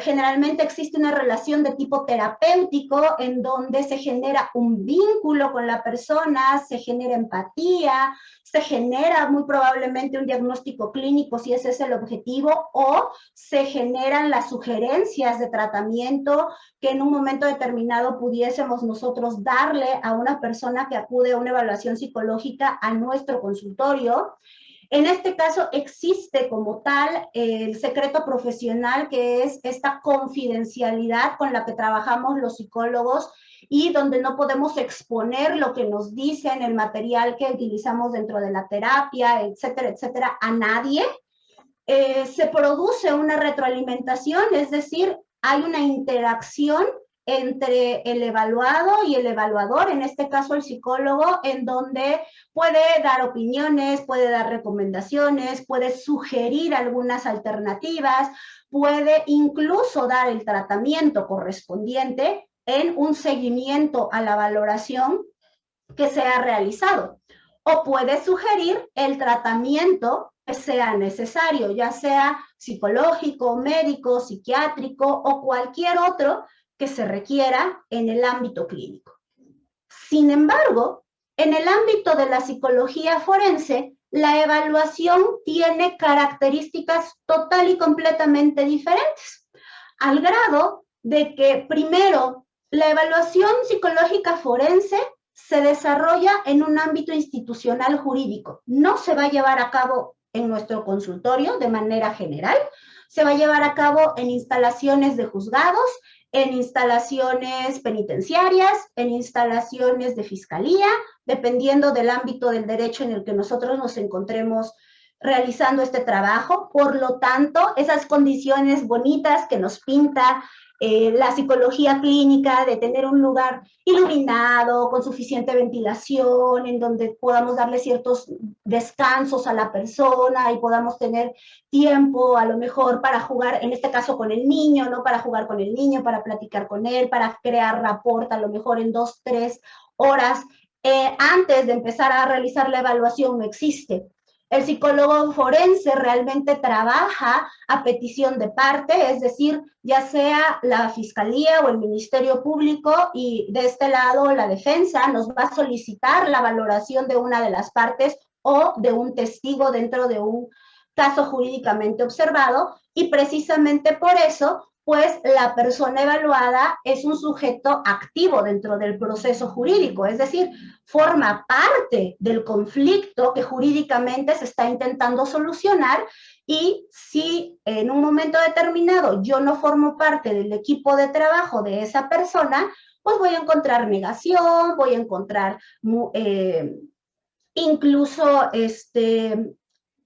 generalmente existe una relación de tipo terapéutico en donde se genera un vínculo con la persona, se genera empatía, se genera muy probablemente un diagnóstico clínico si ese es el objetivo, o se generan las sugerencias de tratamiento que en un momento determinado pudiésemos nosotros darle a una persona que acude a una evaluación psicológica a nuestro consultorio. En este caso existe como tal el secreto profesional, que es esta confidencialidad con la que trabajamos los psicólogos y donde no podemos exponer lo que nos dicen, el material que utilizamos dentro de la terapia, etcétera, etcétera, a nadie. Se produce una retroalimentación, es decir, hay una interacción entre el evaluado y el evaluador, en este caso el psicólogo, en donde puede dar opiniones, puede dar recomendaciones, puede sugerir algunas alternativas, puede incluso dar el tratamiento correspondiente en un seguimiento a la valoración que se ha realizado, o puede sugerir el tratamiento que sea necesario, ya sea psicológico, médico, psiquiátrico o cualquier otro que se requiera en el ámbito clínico. Sin embargo, en el ámbito de la psicología forense, la evaluación tiene características total y completamente diferentes, al grado de que, primero, la evaluación psicológica forense se desarrolla en un ámbito institucional jurídico. No se va a llevar a cabo en nuestro consultorio de manera general, se va a llevar a cabo en instalaciones de juzgados, en instalaciones penitenciarias, en instalaciones de fiscalía, dependiendo del ámbito del derecho en el que nosotros nos encontremos realizando este trabajo. Por lo tanto, esas condiciones bonitas que nos pinta la psicología clínica, de tener un lugar iluminado, con suficiente ventilación, en donde podamos darle ciertos descansos a la persona y podamos tener tiempo a lo mejor para jugar, en este caso con el niño, ¿no? Para jugar con el niño, para platicar con él, para crear rapport a lo mejor en 2, 3 horas. Antes de empezar a realizar la evaluación no existe. El psicólogo forense realmente trabaja a petición de parte, es decir, ya sea la Fiscalía o el Ministerio Público, y de este lado la defensa nos va a solicitar la valoración de una de las partes o de un testigo dentro de un caso jurídicamente observado, y precisamente por eso pues la persona evaluada es un sujeto activo dentro del proceso jurídico, es decir, forma parte del conflicto que jurídicamente se está intentando solucionar, y si en un momento determinado yo no formo parte del equipo de trabajo de esa persona, pues voy a encontrar negación, voy a encontrar incluso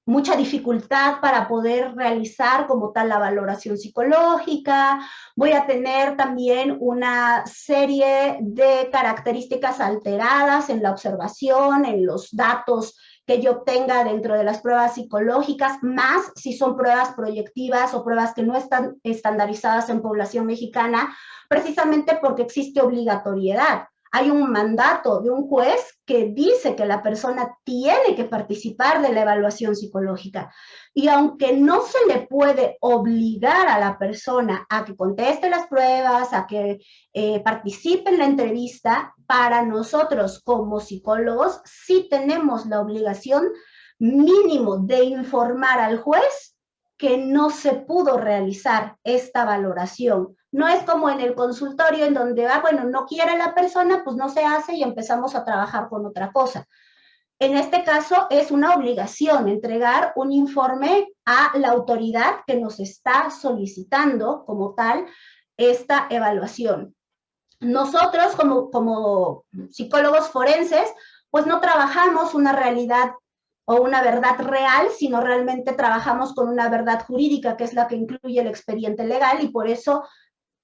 mucha dificultad para poder realizar como tal la valoración psicológica. Voy a tener también una serie de características alteradas en la observación, en los datos que yo obtenga dentro de las pruebas psicológicas, más si son pruebas proyectivas o pruebas que no están estandarizadas en población mexicana, precisamente porque existe obligatoriedad. Hay un mandato de un juez que dice que la persona tiene que participar de la evaluación psicológica. Y aunque no se le puede obligar a la persona a que conteste las pruebas, a que participe en la entrevista, para nosotros como psicólogos sí tenemos la obligación mínimo de informar al juez que no se pudo realizar esta valoración. No es como en el consultorio en donde, bueno, no quiere la persona, pues no se hace y empezamos a trabajar con otra cosa. En este caso es una obligación entregar un informe a la autoridad que nos está solicitando como tal esta evaluación. Nosotros como psicólogos forenses, pues no trabajamos una realidad o una verdad real, sino realmente trabajamos con una verdad jurídica, que es la que incluye el expediente legal, y por eso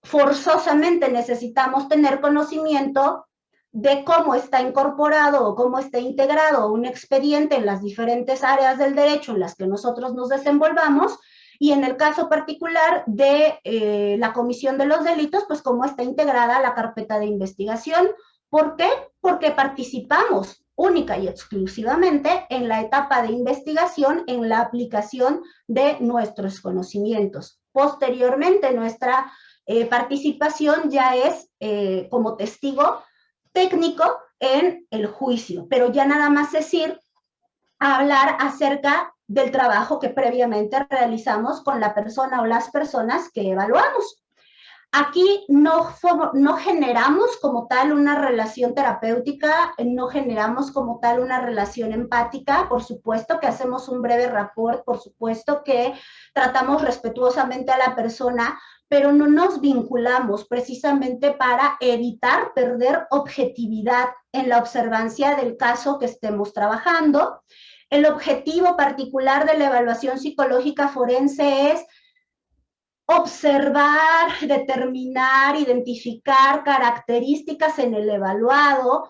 forzosamente necesitamos tener conocimiento de cómo está incorporado o cómo está integrado un expediente en las diferentes áreas del derecho en las que nosotros nos desenvolvamos, y en el caso particular de la comisión de los delitos, pues cómo está integrada la carpeta de investigación. ¿Por qué? Porque participamos única y exclusivamente en la etapa de investigación, en la aplicación de nuestros conocimientos. Posteriormente, nuestra participación ya es como testigo técnico en el juicio, pero ya nada más es ir a hablar acerca del trabajo que previamente realizamos con la persona o las personas que evaluamos. Aquí no generamos como tal una relación terapéutica, no generamos como tal una relación empática. Por supuesto que hacemos un breve rapport, por supuesto que tratamos respetuosamente a la persona, pero no nos vinculamos precisamente para evitar perder objetividad en la observancia del caso que estemos trabajando. El objetivo particular de la evaluación psicológica forense es observar, determinar, identificar características en el evaluado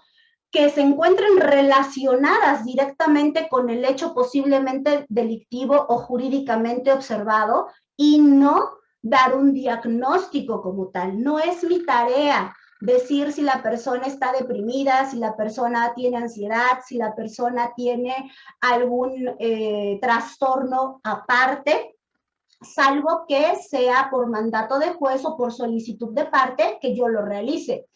que se encuentren relacionadas directamente con el hecho posiblemente delictivo o jurídicamente observado, y no dar un diagnóstico como tal. No es mi tarea decir si la persona está deprimida, si la persona tiene ansiedad, si la persona tiene algún trastorno aparte, salvo que sea por mandato de juez o por solicitud de parte que yo lo realice.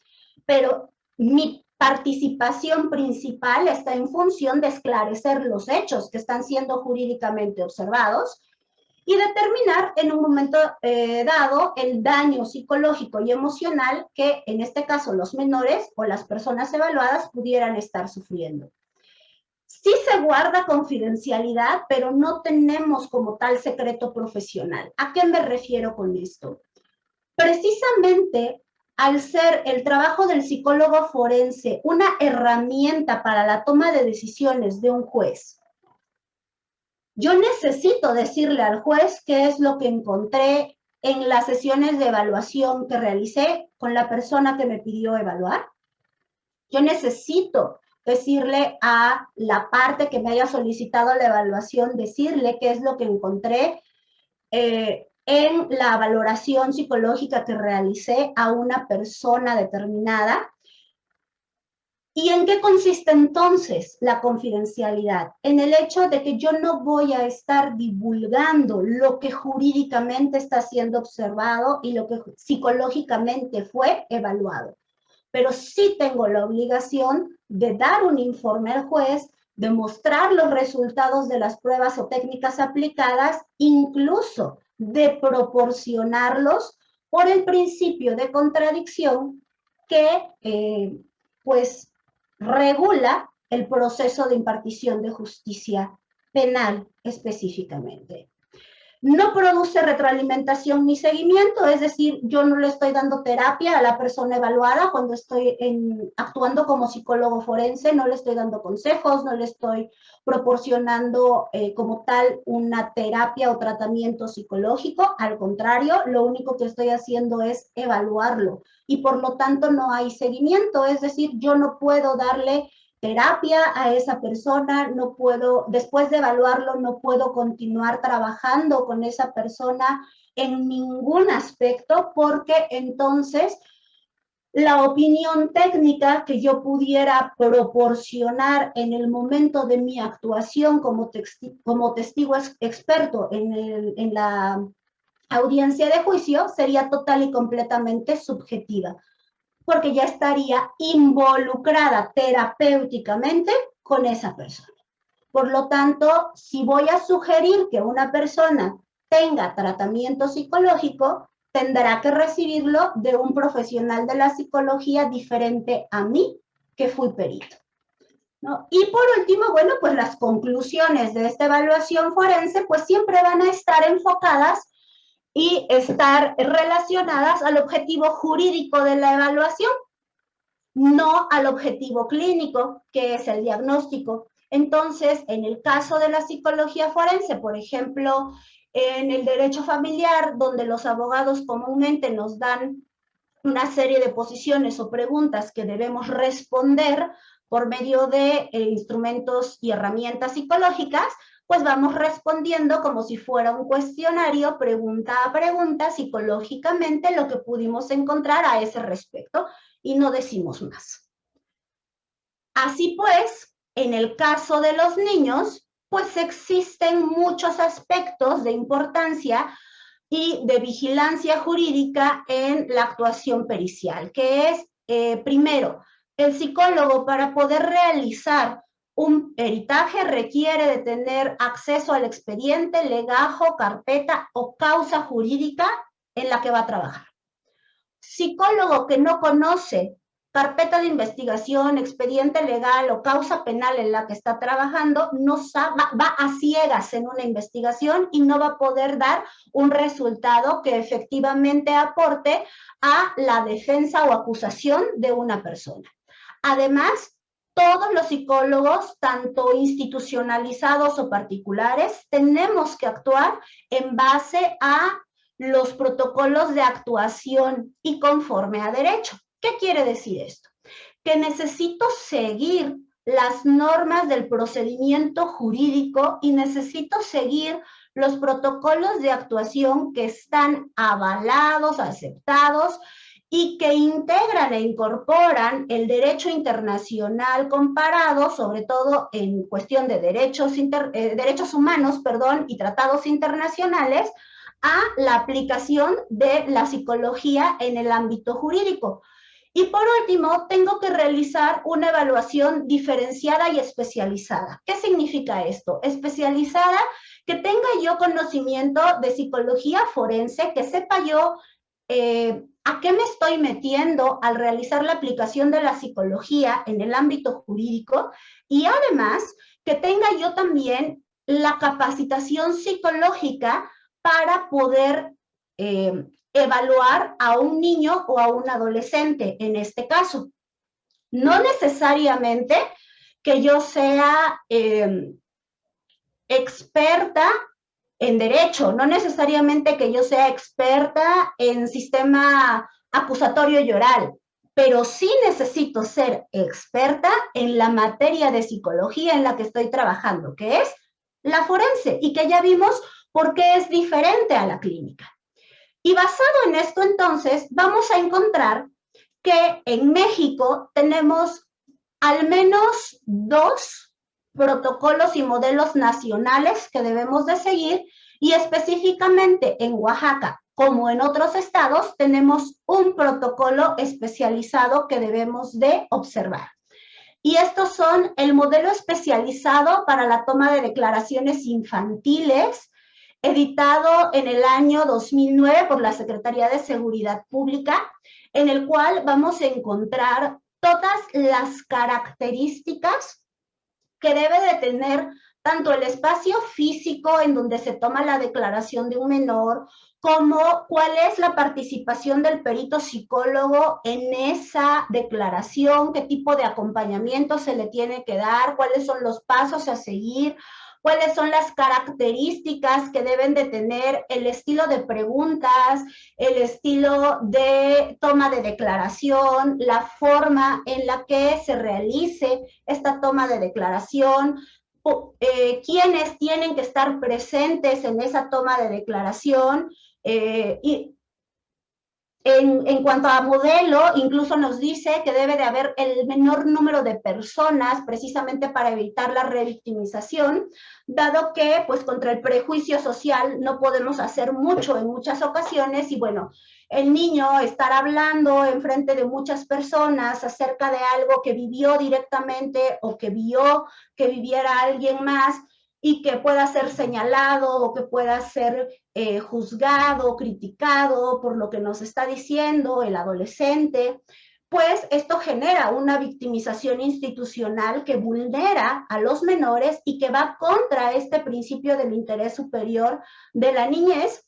Pero mi participación principal está en función de esclarecer los hechos que están siendo jurídicamente observados y determinar en un momento dado el daño psicológico y emocional que en este caso los menores o las personas evaluadas pudieran estar sufriendo. Sí se guarda confidencialidad, pero no tenemos como tal secreto profesional. ¿A qué me refiero con esto? Precisamente al ser el trabajo del psicólogo forense una herramienta para la toma de decisiones de un juez, yo necesito decirle al juez qué es lo que encontré en las sesiones de evaluación que realicé con la persona que me pidió evaluar. Yo necesito decirle a la parte que me haya solicitado la evaluación, decirle qué es lo que encontré en la valoración psicológica que realicé a una persona determinada. ¿Y en qué consiste entonces la confidencialidad? En el hecho de que yo no voy a estar divulgando lo que jurídicamente está siendo observado y lo que psicológicamente fue evaluado. Pero sí tengo la obligación de dar un informe al juez, de mostrar los resultados de las pruebas o técnicas aplicadas, incluso de proporcionarlos por el principio de contradicción que, pues, regula el proceso de impartición de justicia penal específicamente. No produce retroalimentación ni seguimiento, es decir, yo no le estoy dando terapia a la persona evaluada cuando estoy actuando como psicólogo forense, no le estoy dando consejos, no le estoy proporcionando como tal una terapia o tratamiento psicológico, al contrario, lo único que estoy haciendo es evaluarlo y por lo tanto no hay seguimiento, es decir, yo no puedo darle terapia a esa persona, no puedo, después de evaluarlo, no puedo continuar trabajando con esa persona en ningún aspecto, porque entonces la opinión técnica que yo pudiera proporcionar en el momento de mi actuación como testigo experto en la audiencia de juicio sería total y completamente subjetiva, porque ya estaría involucrada terapéuticamente con esa persona. Por lo tanto, si voy a sugerir que una persona tenga tratamiento psicológico, tendrá que recibirlo de un profesional de la psicología diferente a mí, que fui perito, ¿no? Y por último, bueno, pues las conclusiones de esta evaluación forense, pues siempre van a estar enfocadas y estar relacionadas al objetivo jurídico de la evaluación, no al objetivo clínico, que es el diagnóstico. Entonces, en el caso de la psicología forense, por ejemplo, en el derecho familiar, donde los abogados comúnmente nos dan una serie de posiciones o preguntas que debemos responder por medio de instrumentos y herramientas psicológicas, pues vamos respondiendo como si fuera un cuestionario, pregunta a pregunta, psicológicamente lo que pudimos encontrar a ese respecto y no decimos más. Así pues, en el caso de los niños, pues existen muchos aspectos de importancia y de vigilancia jurídica en la actuación pericial, que es, primero, el psicólogo para poder realizar un peritaje requiere de tener acceso al expediente, legajo, carpeta o causa jurídica en la que va a trabajar. Psicólogo que no conoce carpeta de investigación, expediente legal o causa penal en la que está trabajando, no sabe, va a ciegas en una investigación y no va a poder dar un resultado que efectivamente aporte a la defensa o acusación de una persona. Además, todos los psicólogos, tanto institucionalizados o particulares, tenemos que actuar en base a los protocolos de actuación y conforme a derecho. ¿Qué quiere decir esto? Que necesito seguir las normas del procedimiento jurídico y necesito seguir los protocolos de actuación que están avalados, aceptados y que integran e incorporan el derecho internacional comparado, sobre todo en cuestión de derechos humanos, y tratados internacionales, a la aplicación de la psicología en el ámbito jurídico. Y por último, tengo que realizar una evaluación diferenciada y especializada. ¿Qué significa esto? Especializada, que tenga yo conocimiento de psicología forense, que sepa yo a qué me estoy metiendo al realizar la aplicación de la psicología en el ámbito jurídico y además que tenga yo también la capacitación psicológica para poder evaluar a un niño o a un adolescente en este caso. No necesariamente que yo sea experta en derecho, no necesariamente que yo sea experta en sistema acusatorio y oral, pero sí necesito ser experta en la materia de psicología en la que estoy trabajando, que es la forense, y que ya vimos por qué es diferente a la clínica. Y basado en esto, entonces, vamos a encontrar que en México tenemos al menos 2 protocolos y modelos nacionales que debemos de seguir, y específicamente en Oaxaca, como en otros estados, tenemos un protocolo especializado que debemos de observar. Y estos son el modelo especializado para la toma de declaraciones infantiles, editado en el año 2009 por la Secretaría de Seguridad Pública, en el cual vamos a encontrar todas las características que debe de tener tanto el espacio físico en donde se toma la declaración de un menor, como cuál es la participación del perito psicólogo en esa declaración, qué tipo de acompañamiento se le tiene que dar, cuáles son los pasos a seguir, cuáles son las características que deben de tener, el estilo de preguntas, el estilo de toma de declaración, la forma en la que se realice esta toma de declaración, quiénes tienen que estar presentes en esa toma de declaración, y en cuanto a modelo, incluso nos dice que debe de haber el menor número de personas, precisamente para evitar la revictimización, dado que, pues, contra el prejuicio social no podemos hacer mucho en muchas ocasiones, y bueno, el niño estar hablando en frente de muchas personas acerca de algo que vivió directamente o que vio que viviera alguien más, y que pueda ser señalado o que pueda ser juzgado, criticado por lo que nos está diciendo el adolescente, pues esto genera una victimización institucional que vulnera a los menores y que va contra este principio del interés superior de la niñez,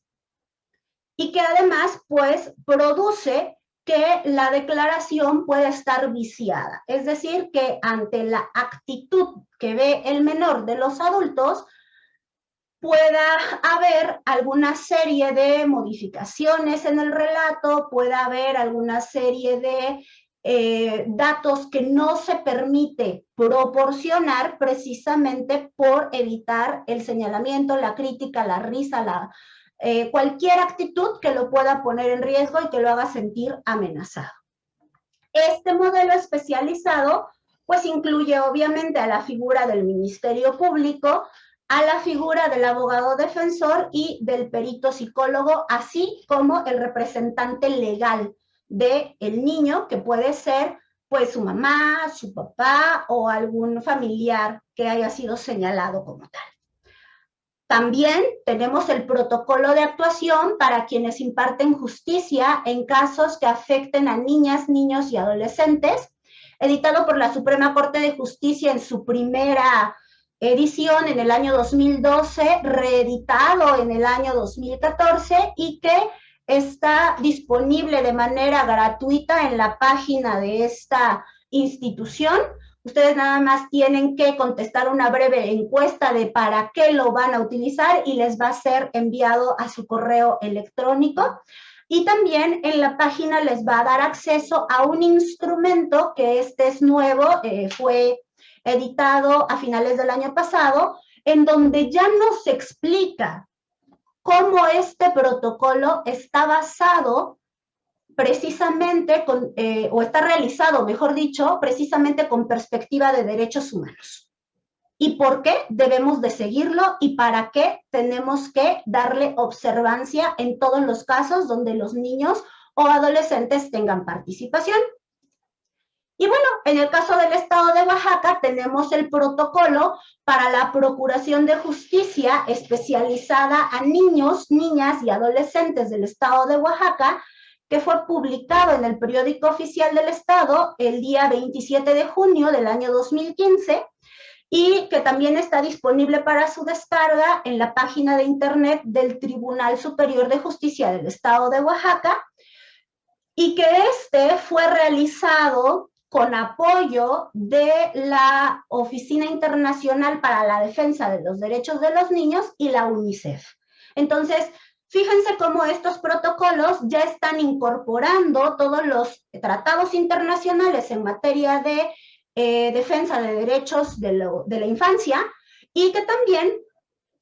y que además, pues, produce que la declaración puede estar viciada. Es decir, que ante la actitud que ve el menor de los adultos, pueda haber alguna serie de modificaciones en el relato, pueda haber alguna serie de datos que no se permite proporcionar, precisamente por evitar el señalamiento, la crítica, la risa, cualquier actitud que lo pueda poner en riesgo y que lo haga sentir amenazado. Este modelo especializado, pues, incluye obviamente a la figura del Ministerio Público, a la figura del abogado defensor y del perito psicólogo, así como el representante legal del niño, que puede ser, pues, su mamá, su papá o algún familiar que haya sido señalado como tal. También tenemos el protocolo de actuación para quienes imparten justicia en casos que afecten a niñas, niños y adolescentes, editado por la Suprema Corte de Justicia en su primera edición en el año 2012, reeditado en el año 2014, y que está disponible de manera gratuita en la página de esta institución. Ustedes nada más tienen que contestar una breve encuesta de para qué lo van a utilizar y les va a ser enviado a su correo electrónico. Y también en la página les va a dar acceso a un instrumento que este es nuevo, fue editado a finales del año pasado, en donde ya nos explica cómo este protocolo está basado precisamente o está realizado, mejor dicho, precisamente con perspectiva de derechos humanos. ¿Y por qué debemos de seguirlo? ¿Y para qué tenemos que darle observancia en todos los casos donde los niños o adolescentes tengan participación? Y bueno, en el caso del estado de Oaxaca tenemos el protocolo para la Procuración de Justicia especializada a niños, niñas y adolescentes del estado de Oaxaca, que fue publicado en el Periódico Oficial del Estado el día 27 de junio del año 2015, y que también está disponible para su descarga en la página de internet del Tribunal Superior de Justicia del Estado de Oaxaca, y que este fue realizado con apoyo de la Oficina Internacional para la Defensa de los Derechos de los Niños y la UNICEF. Entonces, fíjense cómo estos protocolos ya están incorporando todos los tratados internacionales en materia de defensa de derechos de la infancia, y que también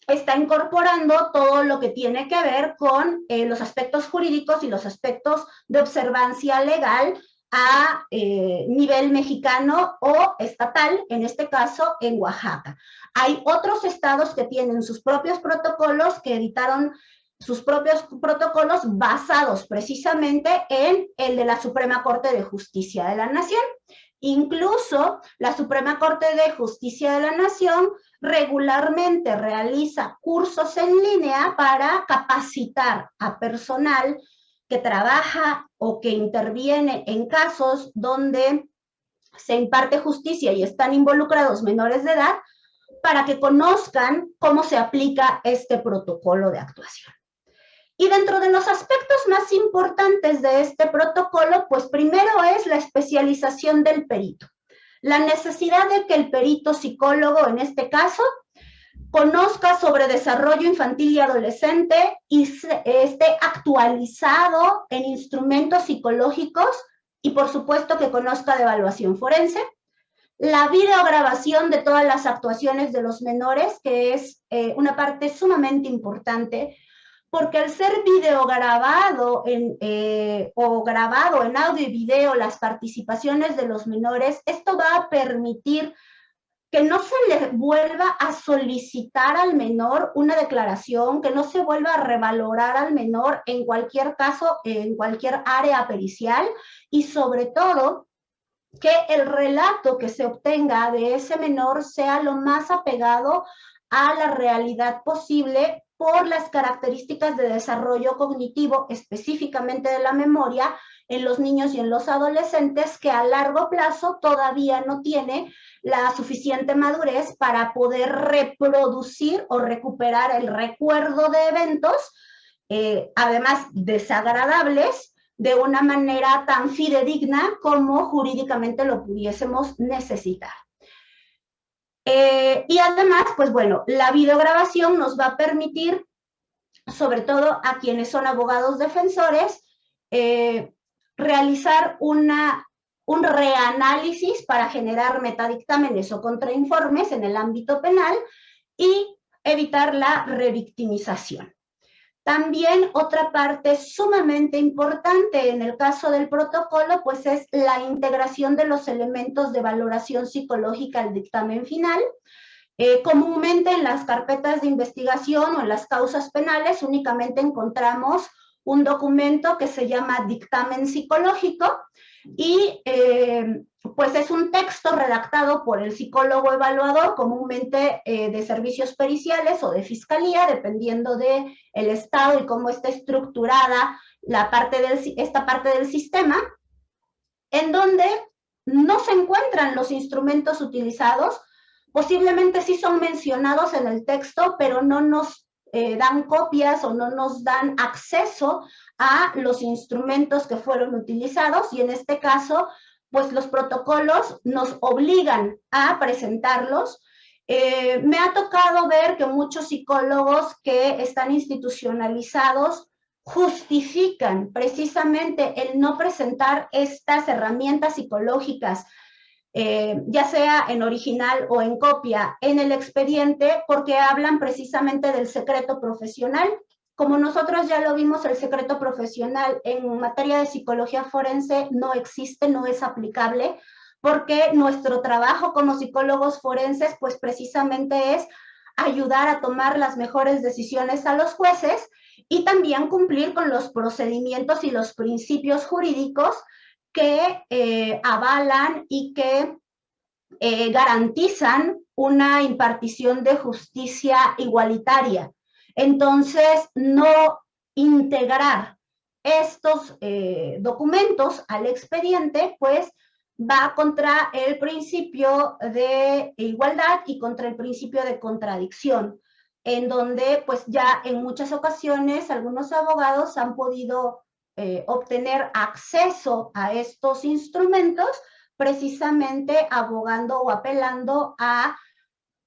está incorporando todo lo que tiene que ver con los aspectos jurídicos y los aspectos de observancia legal a nivel mexicano o estatal, en este caso en Oaxaca. Hay otros estados que tienen sus propios protocolos, que editaron sus propios protocolos basados precisamente en el de la Suprema Corte de Justicia de la Nación. Incluso la Suprema Corte de Justicia de la Nación regularmente realiza cursos en línea para capacitar a personal que trabaja o que interviene en casos donde se imparte justicia y están involucrados menores de edad, para que conozcan cómo se aplica este protocolo de actuación. Y dentro de los aspectos más importantes de este protocolo, pues primero es la especialización del perito. La necesidad de que el perito psicólogo, en este caso, conozca sobre desarrollo infantil y adolescente y esté actualizado en instrumentos psicológicos y, por supuesto, que conozca de evaluación forense. La videograbación de todas las actuaciones de los menores, que es una parte sumamente importante, porque al ser videograbado o grabado en audio y video las participaciones de los menores, esto va a permitir que no se le vuelva a solicitar al menor una declaración, que no se vuelva a revalorar al menor en cualquier caso, en cualquier área pericial, y sobre todo que el relato que se obtenga de ese menor sea lo más apegado a la realidad posible por las características de desarrollo cognitivo, específicamente de la memoria, en los niños y en los adolescentes, que a largo plazo todavía no tiene la suficiente madurez para poder reproducir o recuperar el recuerdo de eventos, además desagradables, de una manera tan fidedigna como jurídicamente lo pudiésemos necesitar. Y además, pues bueno, la videograbación nos va a permitir, sobre todo a quienes son abogados defensores, realizar un reanálisis para generar metadictámenes o contrainformes en el ámbito penal y evitar la revictimización. También otra parte sumamente importante en el caso del protocolo, pues es la integración de los elementos de valoración psicológica al dictamen final. Comúnmente en las carpetas de investigación o en las causas penales únicamente encontramos un documento que se llama dictamen psicológico y pues es un texto redactado por el psicólogo evaluador, comúnmente de servicios periciales o de fiscalía, dependiendo del estado y cómo está estructurada esta parte del sistema, en donde no se encuentran los instrumentos utilizados. Posiblemente sí son mencionados en el texto, pero no nos dan copias o no nos dan acceso a los instrumentos que fueron utilizados, y en este caso, pues los protocolos nos obligan a presentarlos. Me ha tocado ver que muchos psicólogos que están institucionalizados justifican precisamente el no presentar estas herramientas psicológicas, ya sea en original o en copia, en el expediente, porque hablan precisamente del secreto profesional. Como nosotros ya lo vimos, el secreto profesional en materia de psicología forense no existe, no es aplicable, porque nuestro trabajo como psicólogos forenses, pues precisamente es ayudar a tomar las mejores decisiones a los jueces y también cumplir con los procedimientos y los principios jurídicos que avalan y que garantizan una impartición de justicia igualitaria. Entonces, no integrar estos documentos al expediente, pues va contra el principio de igualdad y contra el principio de contradicción, en donde pues ya en muchas ocasiones algunos abogados han podido obtener acceso a estos instrumentos precisamente abogando o apelando a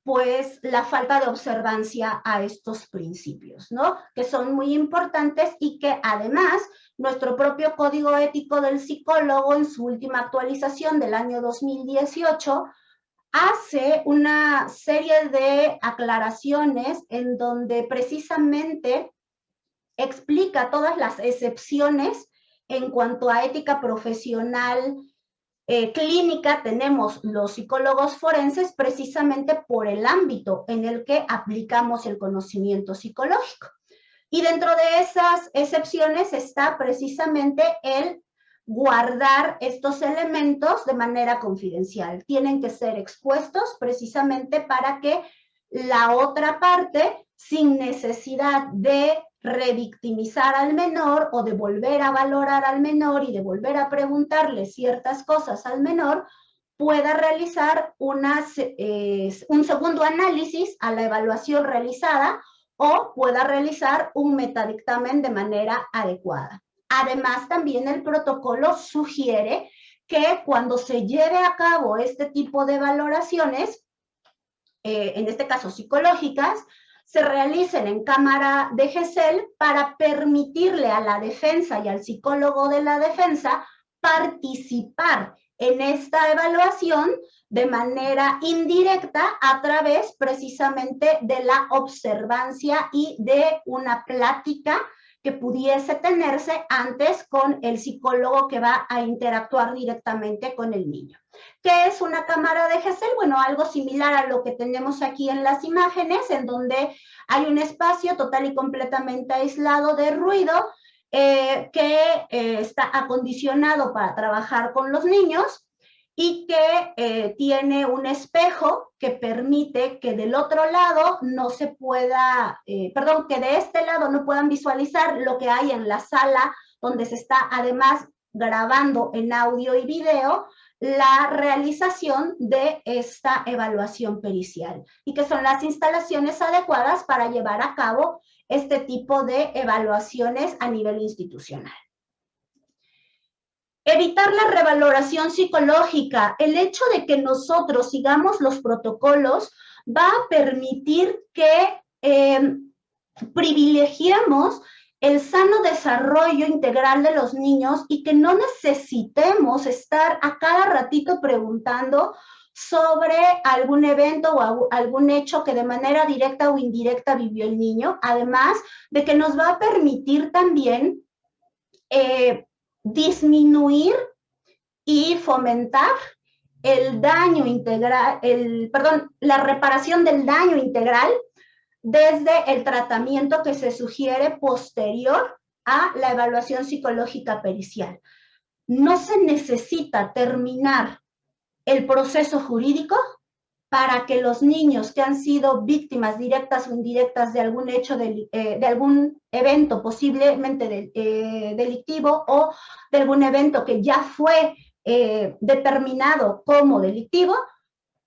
pues la falta de observancia a estos principios, ¿no? Que son muy importantes y que además nuestro propio Código Ético del Psicólogo en su última actualización del año 2018 hace una serie de aclaraciones en donde precisamente explica todas las excepciones en cuanto a ética profesional, clínica tenemos los psicólogos forenses precisamente por el ámbito en el que aplicamos el conocimiento psicológico. Y dentro de esas excepciones está precisamente el guardar estos elementos de manera confidencial. Tienen que ser expuestos precisamente para que la otra parte, sin necesidad de revictimizar al menor o de volver a valorar al menor y de volver a preguntarle ciertas cosas al menor, pueda realizar un segundo análisis a la evaluación realizada o pueda realizar un metadictamen de manera adecuada. Además, también el protocolo sugiere que cuando se lleve a cabo este tipo de valoraciones, en este caso psicológicas, se realicen en cámara de GESEL para permitirle a la defensa y al psicólogo de la defensa participar en esta evaluación de manera indirecta a través precisamente de la observancia y de una plática que pudiese tenerse antes con el psicólogo que va a interactuar directamente con el niño. ¿Qué es una cámara de GESEL? Bueno, algo similar a lo que tenemos aquí en las imágenes, en donde hay un espacio total y completamente aislado de ruido que está acondicionado para trabajar con los niños y que tiene un espejo que permite que del otro lado no se pueda, que de este lado no puedan visualizar lo que hay en la sala donde se está además grabando en audio y video la realización de esta evaluación pericial y que son las instalaciones adecuadas para llevar a cabo este tipo de evaluaciones a nivel institucional. Evitar la revaloración psicológica. El hecho de que nosotros sigamos los protocolos va a permitir que privilegiemos el sano desarrollo integral de los niños y que no necesitemos estar a cada ratito preguntando sobre algún evento o algún hecho que de manera directa o indirecta vivió el niño, además de que nos va a permitir también disminuir y fomentar el daño integral, la reparación del daño integral desde el tratamiento que se sugiere posterior a la evaluación psicológica pericial. No se necesita terminar el proceso jurídico para que los niños que han sido víctimas directas o indirectas de algún hecho, de algún evento posiblemente delictivo o de algún evento que ya fue determinado como delictivo,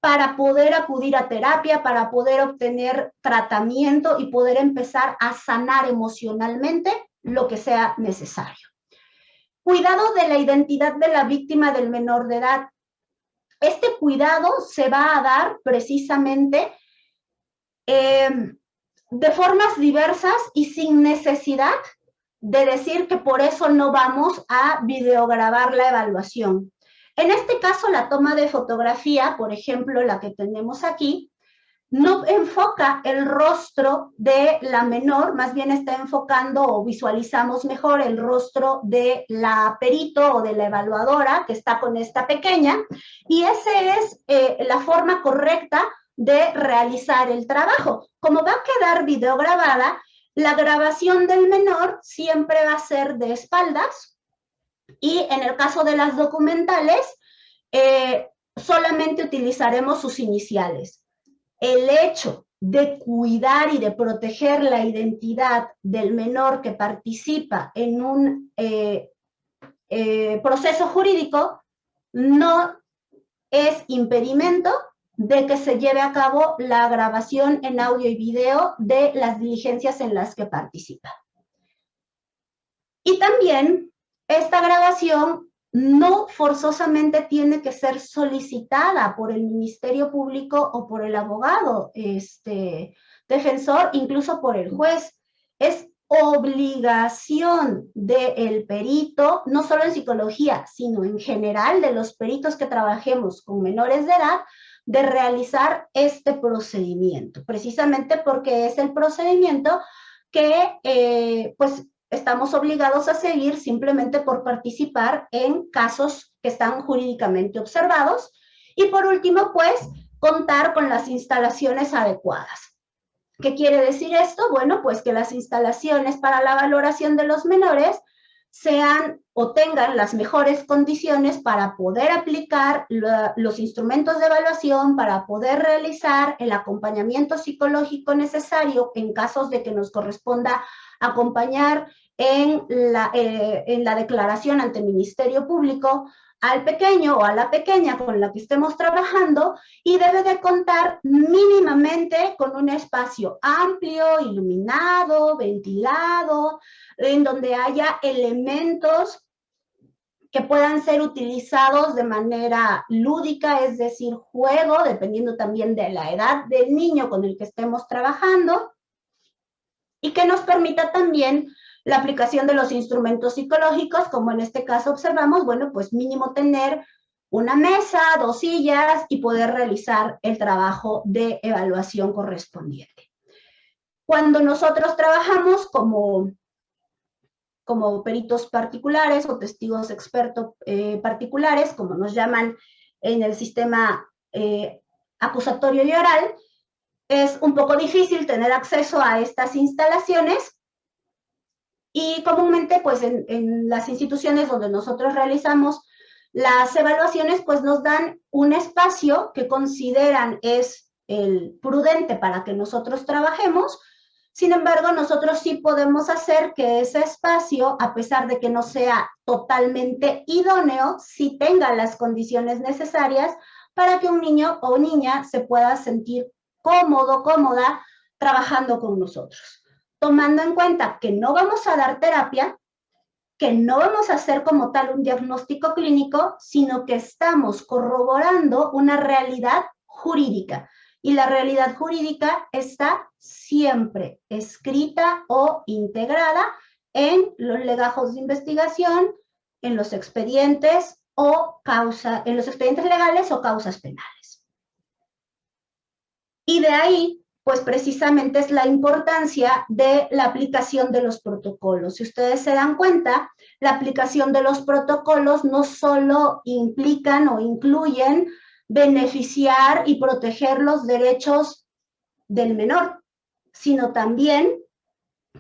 para poder acudir a terapia, para poder obtener tratamiento y poder empezar a sanar emocionalmente lo que sea necesario. Cuidado de la identidad de la víctima del menor de edad. Este cuidado se va a dar precisamente de formas diversas y sin necesidad de decir que por eso no vamos a videograbar la evaluación. En este caso, la toma de fotografía, por ejemplo, la que tenemos aquí, no enfoca el rostro de la menor, más bien está enfocando o visualizamos mejor el rostro de la perito o de la evaluadora que está con esta pequeña, y esa es la forma correcta de realizar el trabajo. Como va a quedar videograbada, la grabación del menor siempre va a ser de espaldas, y en el caso de las documentales, solamente utilizaremos sus iniciales. El hecho de cuidar y de proteger la identidad del menor que participa en un proceso jurídico no es impedimento de que se lleve a cabo la grabación en audio y video de las diligencias en las que participa. Y también esta grabación no forzosamente tiene que ser solicitada por el Ministerio Público o por el abogado defensor, incluso por el juez. Es obligación del perito, no solo en psicología, sino en general de los peritos que trabajemos con menores de edad, de realizar este procedimiento, precisamente porque es el procedimiento que pues estamos obligados a seguir simplemente por participar en casos que están jurídicamente observados. Y por último, pues, contar con las instalaciones adecuadas. ¿Qué quiere decir esto? Bueno, pues que las instalaciones para la valoración de los menores sean o tengan las mejores condiciones para poder aplicar los instrumentos de evaluación, para poder realizar el acompañamiento psicológico necesario en casos de que nos corresponda acompañar en la declaración ante el Ministerio Público al pequeño o a la pequeña con la que estemos trabajando, y debe de contar mínimamente con un espacio amplio, iluminado, ventilado, en donde haya elementos que puedan ser utilizados de manera lúdica, es decir, juego, dependiendo también de la edad del niño con el que estemos trabajando, y que nos permita también la aplicación de los instrumentos psicológicos, como en este caso observamos, bueno, pues mínimo tener una mesa, 2 sillas y poder realizar el trabajo de evaluación correspondiente. Cuando nosotros trabajamos como peritos particulares o testigos expertos particulares, como nos llaman en el sistema acusatorio y oral, es un poco difícil tener acceso a estas instalaciones, y comúnmente pues en las instituciones donde nosotros realizamos las evaluaciones pues nos dan un espacio que consideran es el prudente para que nosotros trabajemos. Sin embargo, nosotros sí podemos hacer que ese espacio, a pesar de que no sea totalmente idóneo, sí tenga las condiciones necesarias para que un niño o niña se pueda sentir cómodo, cómoda, trabajando con nosotros. Tomando en cuenta que no vamos a dar terapia, que no vamos a hacer como tal un diagnóstico clínico, sino que estamos corroborando una realidad jurídica. Y la realidad jurídica está siempre escrita o integrada en los legajos de investigación, en los expedientes en los expedientes legales o causas penales. Y de ahí, pues precisamente es la importancia de la aplicación de los protocolos. Si ustedes se dan cuenta, la aplicación de los protocolos no solo implican o incluyen beneficiar y proteger los derechos del menor, sino también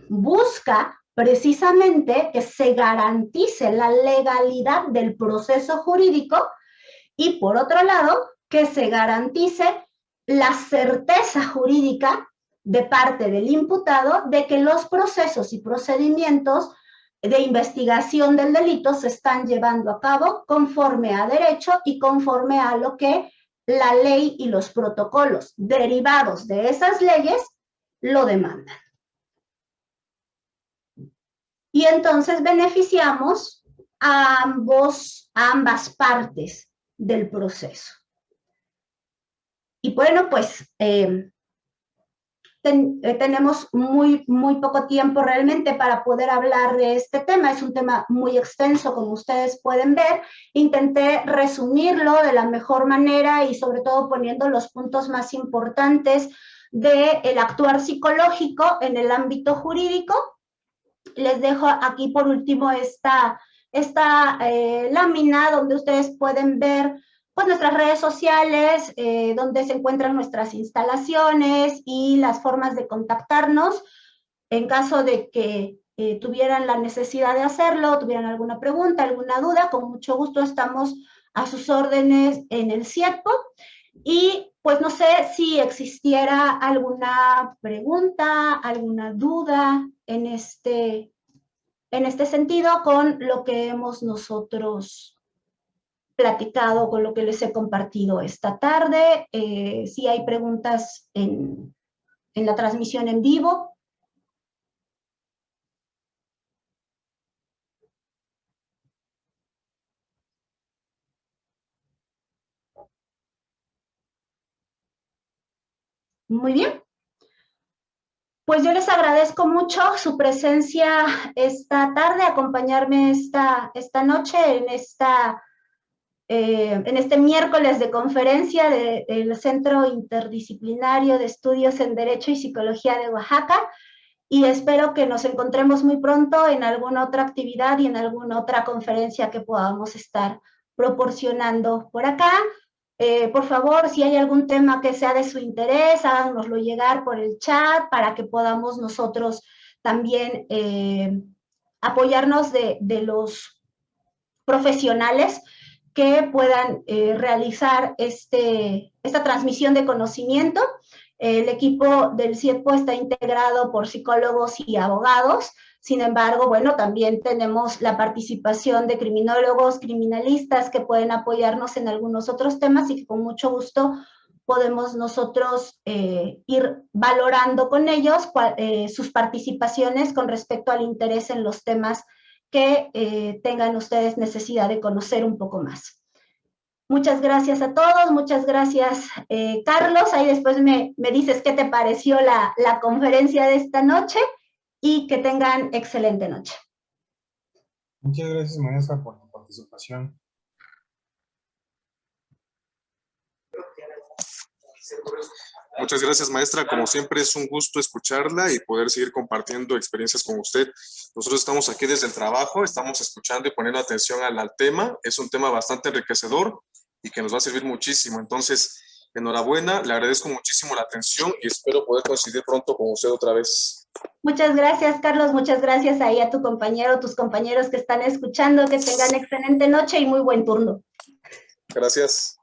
busca precisamente que se garantice la legalidad del proceso jurídico y, por otro lado, que se garantice la certeza jurídica de parte del imputado de que los procesos y procedimientos de investigación del delito se están llevando a cabo conforme a derecho y conforme a lo que la ley y los protocolos derivados de esas leyes lo demandan. Y entonces beneficiamos a ambas partes del proceso. Y bueno, pues tenemos muy poco tiempo realmente para poder hablar de este tema. Es un tema muy extenso, como ustedes pueden ver. Intenté resumirlo de la mejor manera y sobre todo poniendo los puntos más importantes del actuar psicológico en el ámbito jurídico. Les dejo aquí por último esta lámina donde ustedes pueden ver pues nuestras redes sociales, donde se encuentran nuestras instalaciones y las formas de contactarnos en caso de que tuvieran la necesidad de hacerlo, tuvieran alguna pregunta, alguna duda, con mucho gusto estamos a sus órdenes en el CIEPO. Y pues no sé si existiera alguna pregunta, alguna duda en este sentido con lo que hemos nosotros platicado, con lo que les he compartido esta tarde. Si hay preguntas en la transmisión en vivo. Muy bien. Pues yo les agradezco mucho su presencia esta tarde, acompañarme esta noche en este miércoles de conferencia del Centro Interdisciplinario de Estudios en Derecho y Psicología de Oaxaca, y espero que nos encontremos muy pronto en alguna otra actividad y en alguna otra conferencia que podamos estar proporcionando por acá. Por favor, si hay algún tema que sea de su interés, háganoslo llegar por el chat para que podamos nosotros también apoyarnos de los profesionales que puedan realizar esta transmisión de conocimiento. El equipo del CIEPO está integrado por psicólogos y abogados. Sin embargo, bueno, también tenemos la participación de criminólogos, criminalistas que pueden apoyarnos en algunos otros temas y que con mucho gusto podemos nosotros ir valorando con ellos sus participaciones con respecto al interés en los temas que tengan ustedes necesidad de conocer un poco más. Muchas gracias a todos, muchas gracias Carlos, ahí después me dices qué te pareció la conferencia de esta noche y que tengan excelente noche. Muchas gracias, maestra, por tu participación. Muchas gracias, maestra. Como siempre, es un gusto escucharla y poder seguir compartiendo experiencias con usted. Nosotros estamos aquí desde el trabajo, estamos escuchando y poniendo atención al tema. Es un tema bastante enriquecedor y que nos va a servir muchísimo. Entonces, enhorabuena, le agradezco muchísimo la atención y espero poder coincidir pronto con usted otra vez. Muchas gracias, Carlos. Muchas gracias ahí a tu compañero, tus compañeros que están escuchando. Que tengan excelente noche y muy buen turno. Gracias.